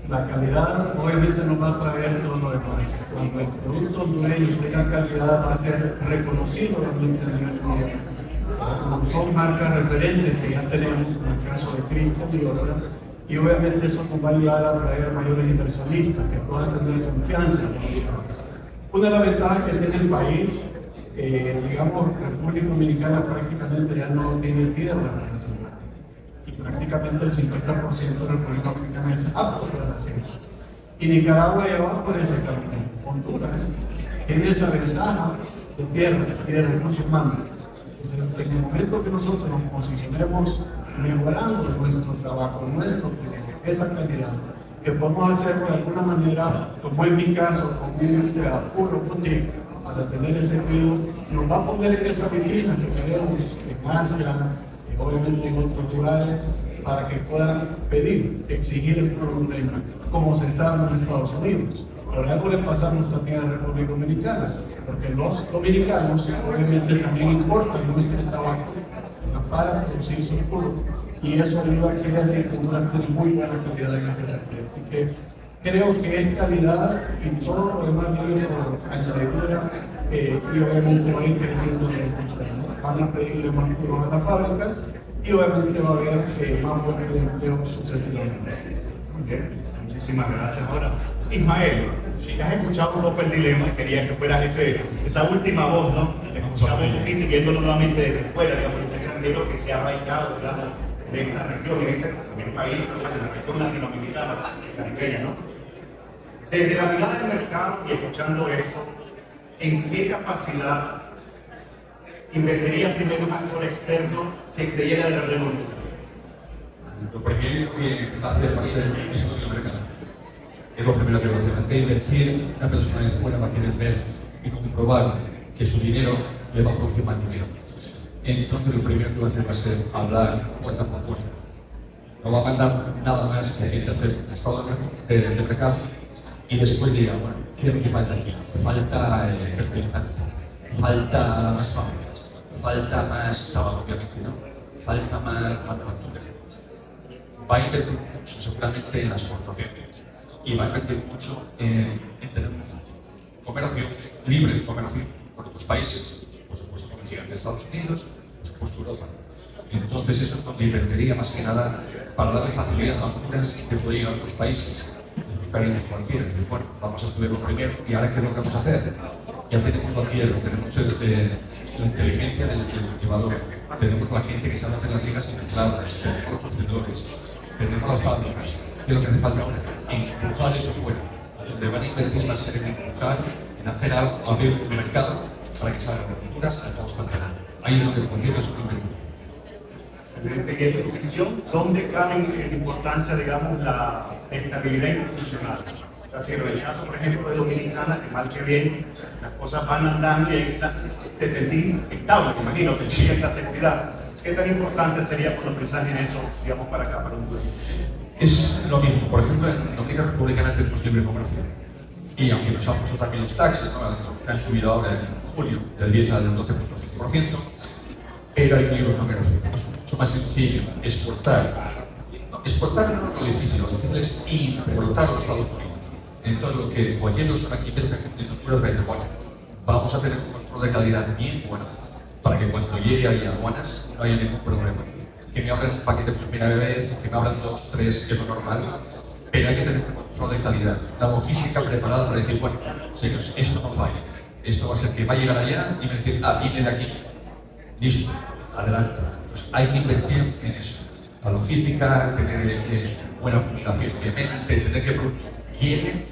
La calidad obviamente nos va a traer todo lo demás. Cuando el producto hondureño tenga calidad va a ser reconocido realmente a nivel mundial. Como son marcas referentes que ya tenemos, en el caso de Cristian y otras, y obviamente eso nos va a ayudar a atraer mayores inversionistas que puedan tener confianza. Una de las ventajas que tiene el país, digamos, República Dominicana prácticamente ya no tiene tierra para la siembra. Y prácticamente el 50% de República Dominicana es apto para la siembra. Y Nicaragua ya va por ese camino. Honduras tiene esa ventaja de tierra y de recursos humanos. Entonces, en el momento que nosotros nos posicionemos mejorando nuestro trabajo, esa calidad, que podemos hacer de alguna manera, como en mi caso, con un puro boutique, para tener ese cuidado, nos va a poner en esa vitrina que queremos en Asia, obviamente en otros lugares, para que puedan pedir, exigir el problema, como se está dando en Estados Unidos. Pero algo le pasamos también a la República Dominicana, porque los dominicanos obviamente también importan nuestro tabaco para producir su producto, y eso ayuda a que Honduras tiene muy buena calidad en ese sentido. Así que creo que es calidad y todo lo demás viene por añadidura, y obviamente va a ir creciendo en el futuro, ¿no? Van a pedirle más puro a las fábricas y obviamente va a haber más fuentes de empleo sucesivamente. Muy bien, muchísimas gracias. Ahora, Ismael, si has escuchado un poco el dilema, quería que fueras esa última voz, ¿no? Te escuchamos un poquito y viéndolo nuevamente desde fuera, digamos, este granjero que se ha arraigado, digamos, de esta región, en este país, de la región latinoamericana, caribeña, ¿no? Desde la mirada del mercado y escuchando eso, ¿en qué capacidad invertiría primero un actor externo que creyera en el terreno? Lo primero que va a hacer va a ser el estudio del mercado. Es lo primero que va a hacer. Antes de invertir, una persona de fuera va a querer ver y comprobar que su dinero le va a producir más dinero. Entonces lo primero que va a hacer va a ser hablar puerta por puerta. No va a mandar nada más que hacer un estado de mercado y después diga, bueno, ¿qué es lo que falta aquí? Falta el fertilizante, falta más fábricas, falta más tabaco, obviamente, ¿no? Falta más manufactura. Va a invertir mucho seguramente en la exportación y va a invertir mucho en tener un comercio libre, comercio con otros países, por supuesto con el gigante de Estados Unidos, por supuesto Europa. Entonces eso es donde invertiría más que nada para darle facilidad a Honduras de poder ir a otros países, diferentes cualquiera. Bueno, vamos a estudiar lo primero y ahora ¿qué es lo que vamos a hacer? Ya tenemos lo cielo, tenemos la inteligencia del cultivador, tenemos la gente que sabe hacer las ligas mezcladas, tenemos los procedores, tenemos las fábricas. ¿Qué es lo que hace falta ahora? Empujar eso fuera. Donde van a invertir va a ser en empujar, en hacer algo, abrir un mercado para que salgan las culturas a todos faltarán. Ahí es donde cualquier eso invertir. Excelente. Y en tu visión, ¿dónde cabe en importancia, digamos, la estabilidad institucional? Es decir, en el caso, por ejemplo, de Dominicana, que mal que bien, las cosas van andando y ahí estás, te sentís estable, me imagino, sentís cierta seguridad. ¿Qué tan importante sería cuando pensás en eso, digamos, para acá, para Honduras? Es lo mismo. Por ejemplo, en Dominicana Republicana tenemos libre comercio. Y aunque nos han puesto también los taxes, ¿no? Que han subido ahora en julio del 10 al 12.5%, pero hay libre comercio. Es mucho más sencillo exportar. No, exportar no es lo difícil es importar a los Estados Unidos. Entonces, lo que cualquier son aquí en Honduras va a decir, bueno, vamos a tener un control de calidad bien bueno para que cuando llegue ahí a aduanas no haya ningún problema. Que me abran un paquete por primera vez, que me abran 2, 3, que es lo normal, pero hay que tener un control de calidad, la logística preparada para decir, bueno, señores, esto no falla, esto va a ser que va a llegar allá y me decir, viene de aquí, listo, adelante. Pues hay que invertir en eso, la logística, tener buena fundación, obviamente, tener que producir quiere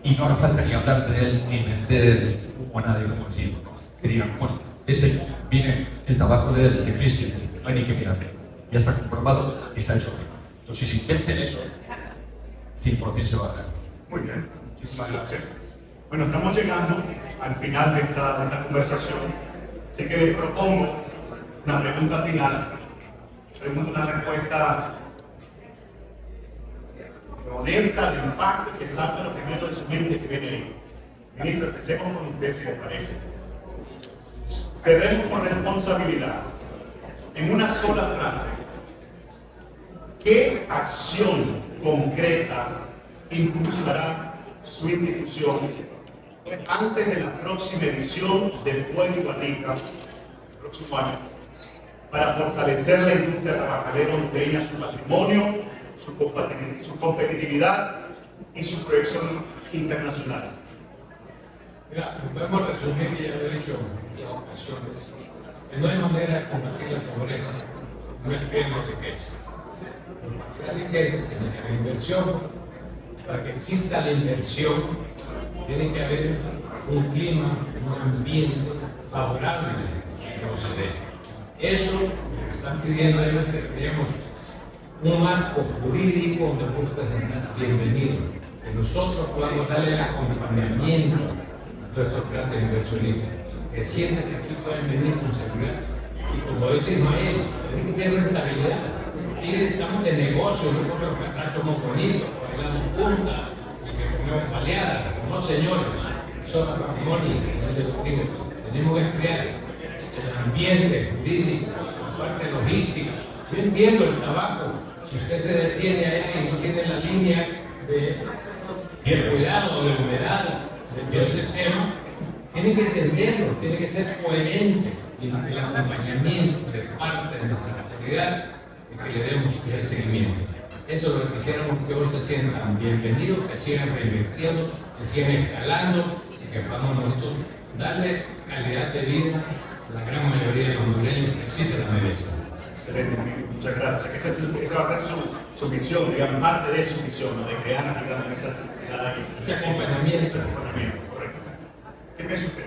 y no hace falta ni hablar de él ni vender o nadie como decir, que digan, bueno, viene el tabaco de Christian, no hay ni que mirarlo. Ya está comprobado que está hecho bien. Entonces, si invierten eso, 100% se va a ganar. Muy bien, muchísimas gracias. Bueno, estamos llegando al final de esta conversación. Así que les propongo una pregunta final. Una respuesta honesta, de impacto, que salga lo primero de su mente que viene ahí. Ministro, empecemos con usted, si les parece. Cerremos con responsabilidad. En una sola frase, ¿qué acción concreta impulsará su institución antes de la próxima edición de Fuego y Barrica, el próximo año, para fortalecer la industria tabacalera hondureña, su patrimonio, su competitividad y su proyección internacional? Mira, podemos resumir, y ya lo he dicho en ocasiones, que no hay manera de combatir la pobreza, no es que no riqueza. La riqueza tiene que haber inversión. Para que exista la inversión, tiene que haber un clima, un ambiente favorable que no se dé. Eso que están pidiendo ellos, que tenemos un marco jurídico donde ustedes están bienvenidos, que nosotros podamos darle el acompañamiento todos estos grandes inversionistas, que sienten que aquí pueden venir con seguridad. Y como dice Ismael, tienen que tener rentabilidad. Aquí estamos de negocio, no comemos cachos bonitos, bailamos juntas, y que comemos baleadas. No, señores, somos patrimonio, no se lo digo. Tenemos que crear el ambiente jurídico, la parte logística. Yo entiendo el tabaco. Si usted se detiene ahí y no tiene la línea de cuidado, de humedad, del biosistema, tiene que entenderlo, tiene que ser coherente y el acompañamiento de parte de nuestra actividad y que le demos el seguimiento. Eso es lo que quisiéramos, que todos se sientan bienvenidos, que sigan reinvirtiendo, que sigan escalando y que podamos nosotros darle calidad de vida a la gran mayoría de los hondureños que sí se la merecen. Excelente, muchas gracias. Esa va a ser su visión, digamos, parte de su visión, ¿no? De crear, digamos, ese acompañamiento. Correcto. ¿Qué piensa usted?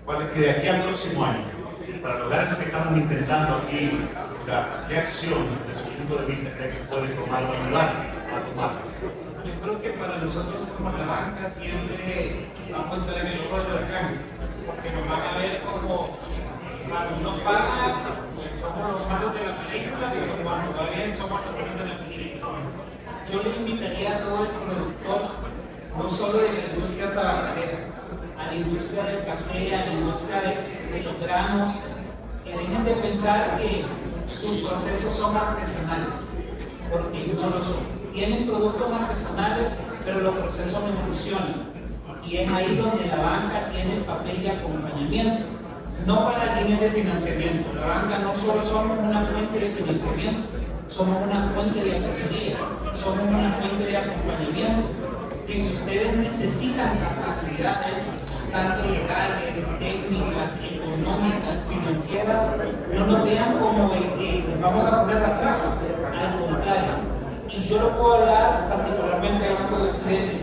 ¿Cuál es que de aquí al próximo año, para lograr eso que estamos intentando aquí, ¿qué acción, desde su punto de vista, cree que puede tomar o ayudar a tomar? Yo creo que para nosotros como la banca siempre vamos a estar en el pueblo de cambio, porque nos van a ver como cuando no paga, pues somos los malos de la película, pero cuando va bien somos los buenos de la película. Yo le invitaría a todo el productor, no solo de la industria tabacalera, a la industria del café, a la industria de los granos, que dejen de pensar que sus procesos son artesanales, porque no lo son. Tienen productos artesanales, pero los procesos evolucionan. Y es ahí donde la banca tiene el papel de acompañamiento, no para líneas de financiamiento. La banca no solo somos una fuente de financiamiento, somos una fuente de asesoría, somos una fuente de acompañamiento. Y si ustedes necesitan capacidades, tanto legales, técnicas, económicas, financieras, no nos vean como el que vamos a poner la traba, al contrario. Y yo lo puedo hablar particularmente hablando de ustedes,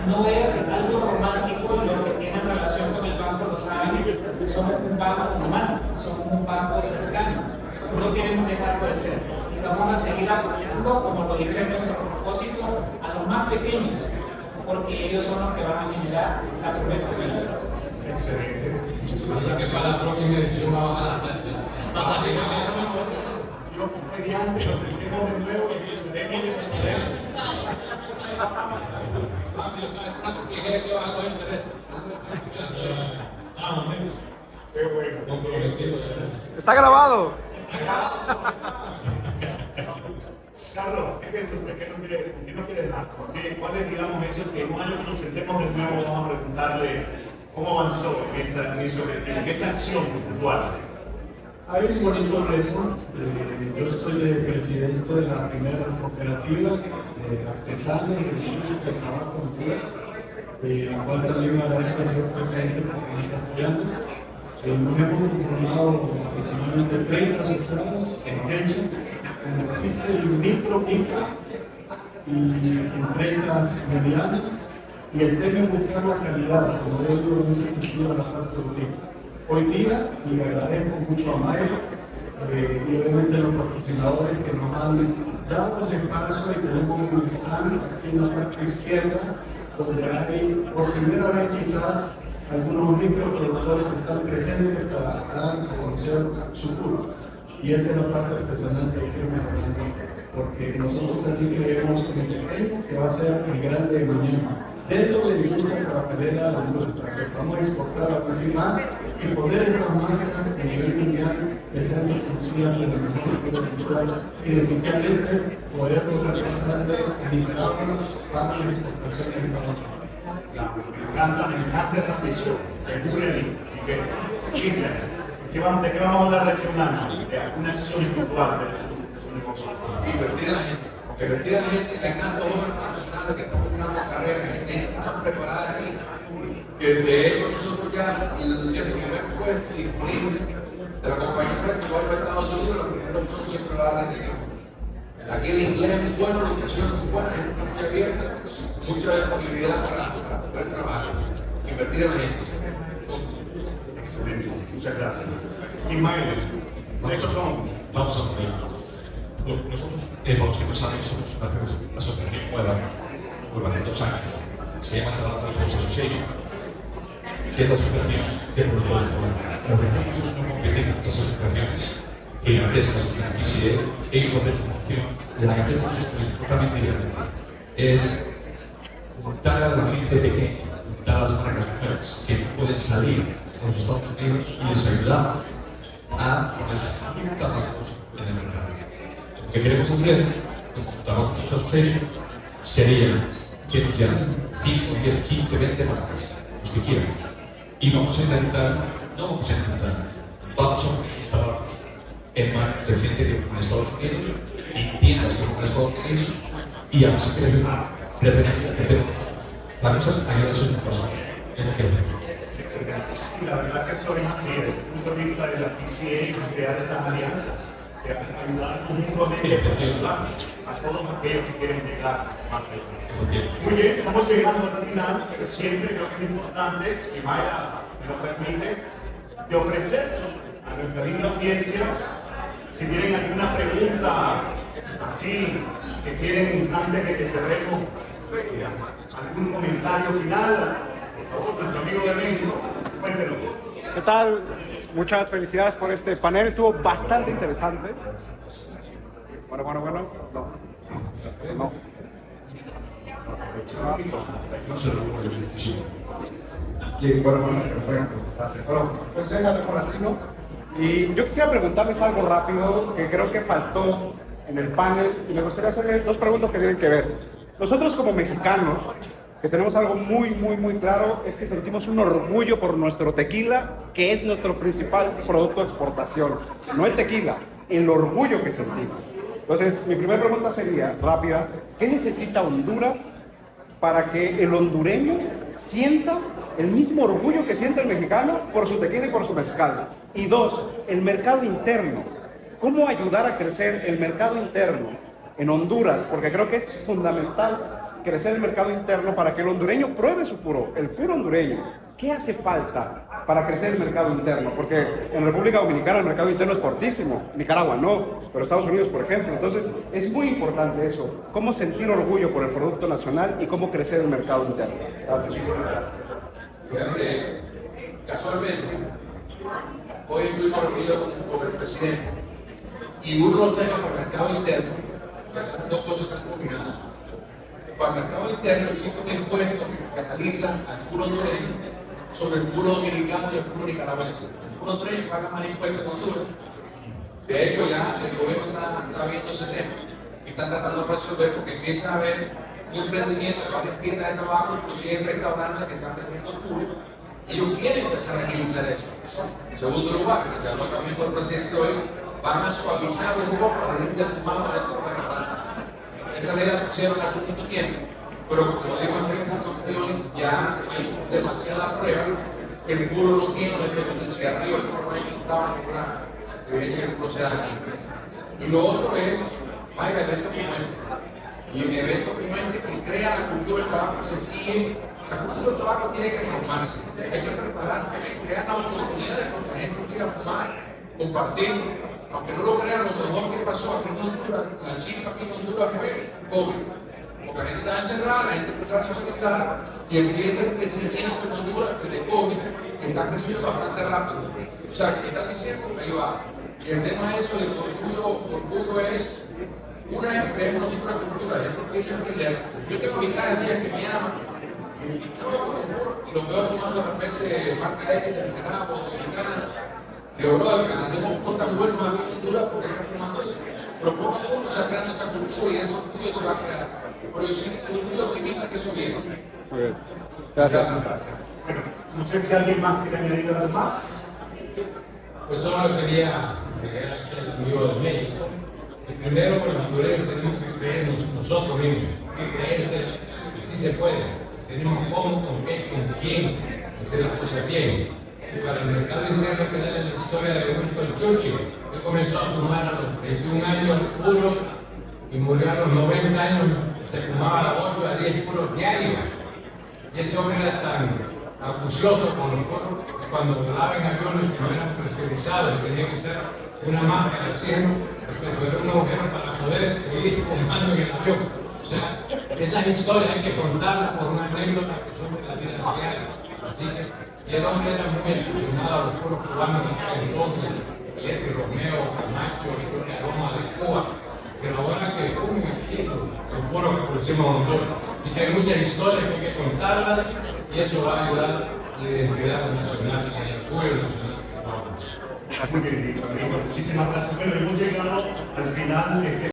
no es algo romántico, lo que tienen relación con el banco lo saben, somos un banco humano, somos un banco cercano, no queremos dejarlo de ser. Y vamos a seguir apoyando, como lo dice nuestro propósito, a los más pequeños, porque ellos son los que van a generar la promesa de la vida. Excelente. Así que para la próxima edición va a bajar la tasa de Yo, mediante, nos sentimos de nuevo y qué bueno. Está grabado. Carlos, ¿qué piensa usted? ¿Qué no quiere dejar? ¿Cuál es, digamos, eso que en un año que nos sentemos de nuevo vamos a preguntarle cómo avanzó en esa acción puntual? Hay un bonito reto. Yo soy el presidente de la primera cooperativa de artesanos de trabajo en la cual también agradezco al señor presidente porque nos está apoyando. Nos hemos formado aproximadamente 30 asociados en fecha, como existe el micro y empresas medianas, y el tema es buscar la calidad, como yo digo en ese sentido, la parte productiva. Hoy día, y agradezco mucho a Mael y obviamente los patrocinadores que nos han dado ese espacio y tenemos un stand aquí en la parte izquierda, donde hay por primera vez quizás algunos microproductores que están presentes para dar a conocer su curso. Y esa es la parte artesanal que hay que mejorar, porque nosotros también creemos en el pequeño que va a ser el grande de mañana. Dentro de la industria tabacalera, vamos a exportar a decir más y poner estas marcas a nivel mundial que sean reconocidas por el mejor cultural y definitivamente poder traspasarle a Nicaragua para la exportación de esta marca. Me encanta esa visión. Es muy bien. Así que, Chile, ¿de qué vamos a hablar de aquí a un año? De alguna acción puntual de su negocio. Invertir a la gente, hay tantos jóvenes profesionales que están buscando carreras, que están preparadas aquí. Que de hecho nosotros ya el primer puesto disponible de la compañía que vuelve a Estados Unidos, los primeros son siempre la área de aquí el inglés es muy bueno, la educación es muy buena, está muy abierta, mucha disponibilidad para poder trabajar. Invertir en la gente. Excelente, muchas gracias. Ismael, ¿estos son? Vamos a poner. Nosotros, para los que no saben, somos una asociación nueva de 2 años. Se llama Tabaco Association. que es la asociación de productores. Lo que hacemos es no competir con otras asociaciones gigantescas como la PCA, ellos hacen su función, la que hacemos nosotros es totalmente diferente. Es juntar a la gente pequeña, juntar a las marcas nuevas que no pueden salir a los Estados Unidos y les ayudamos a poner sus trabajos en el mercado. Lo que queremos hacer como Tabaco Association sería que nos llamen 5, 10, 15, 20 marcas, los que quieran. Y vamos a intentar vamos a poner sus tabacos en manos de gente que vive en Estados Unidos y tiendas que viven en Estados Unidos y así crecemos nosotros. La cosa es ayudarse en un paso. Es lo que hacemos. Y la verdad que soy así, desde el punto de vista de la PCA, crear esas alianzas, que ayudar mutuamente a todos aquellos que quieren llegar más allá. Muy bien, estamos llegando al final, pero siempre creo que es importante, si Mayra me lo permite, de ofrecer a nuestra linda audiencia, si tienen alguna pregunta así que quieren antes de que cerremos, algún comentario final. Por favor, nuestro amigo de México, cuéntenos. ¿Qué tal? Muchas felicidades por este panel, estuvo bastante interesante. Bueno. No. Sí, bueno, perfecto. Gracias. Bueno, pues es Alejo Latino. Y yo quisiera preguntarles algo rápido que creo que faltó en el panel y me gustaría hacerles dos preguntas que tienen que ver. Nosotros como mexicanos, que tenemos algo muy claro, es que sentimos un orgullo por nuestro tequila, que es nuestro principal producto de exportación. No el tequila, el orgullo que sentimos. Entonces, mi primera pregunta sería, rápida, ¿qué necesita Honduras para que el hondureño sienta el mismo orgullo que siente el mexicano por su tequila y por su mezcal? Y dos, el mercado interno. ¿Cómo ayudar a crecer el mercado interno en Honduras? Porque creo que es fundamental crecer el mercado interno para que el hondureño pruebe el puro hondureño. ¿Qué hace falta para crecer el mercado interno? Porque en República Dominicana el mercado interno es fortísimo, Nicaragua no, pero Estados Unidos, por ejemplo. Entonces, es muy importante eso, cómo sentir orgullo por el producto nacional y cómo crecer el mercado interno. Gracias. Casualmente, hoy estoy reunido con el presidente y uno de los temas para el mercado interno, que son dos cosas están combinadas. Para el mercado interno existe un impuesto que cataliza al puro hondureño sobre el puro dominicano y el puro nicaragüense. El puro hondureño paga más impuestos que Honduras. De hecho, ya el gobierno está viendo ese tema y está tratando de resolver porque empieza a haber un emprendimiento de varias tiendas de trabajo, inclusive restaurantes que están teniendo el público. Ellos quieren empezar a agilizar eso. En segundo lugar, que se habló también con el presidente hoy, van a suavizar un poco la ley de fumado de estos restaurantes. Esa ley la pusieron hace mucho tiempo, pero como digo en esta cuestión, ya hay demasiadas pruebas que el puro no tiene el efecto del cigarrillo, el puro no hay ninguna evidencia que el puro sea dañino. Y lo otro es, vaya eventos como este. Y en eventos como este que crea la cultura del tabaco se sigue, la cultura del tabaco tiene que formarse, hay que prepararse, hay que crear la oportunidad de que la gente quiera fumar, compartir. Aunque no lo crean, lo mejor que pasó aquí en Honduras, la chispa aquí en Honduras fue COVID. Porque la gente estaba encerrada, la gente empezó a socializar y empieza el crecimiento en Honduras de COVID, que está creciendo bastante rápido. O sea, que está diciendo que va. Y el tema de eso del orgullo es una vez que creemos nosotros la cultura, es porque es emprender. Yo tengo mi cada día que me llaman y lo veo tomando de repente marca X de Nicaragua, Dominicana. Pero bro, hacemos cosas tan buenas aquí en Honduras porque está formando eso. Pero poco a poco se va creando esa cultura y ese orgullo se va a crear. Pero yo soy muy optimista que eso viene. Muy bien. Gracias. Bueno, no sé si alguien más quiere añadir algo más. Pues solo quería agregar aquí al amigo de México. Primero, con los hondureños tenemos que creer nosotros mismos, que creerse que sí se puede. Tenemos cómo, con qué, con quién hacer las cosas bien. Para el mercado interno que da la historia de Winston Churchill, que comenzó a fumar a los 21 años puros y murió a los 90 años, se fumaba a 8 a 10 puros diarios. Y ese hombre era tan acucioso con los puros que cuando volaba en aviones que no eran presurizados, tenía que usar una máscara de oxígeno, pero era un agujero para poder seguir fumando en el avión. O sea, esas historias hay que contarlas por una anécdota que son de la vida diaria. Así que Y el hombre era muy aficionado a los puros cubanos de entonces, Lete, Romeo, Camacho, y Aroma de Cuba, que la buena que fue un equipo, los puros que producimos en Honduras. Así que hay muchas historias que hay que contarlas y eso va a ayudar a la identidad nacional y el orgullo nacional. Muchísimas gracias, Pedro. Hemos llegado al final de este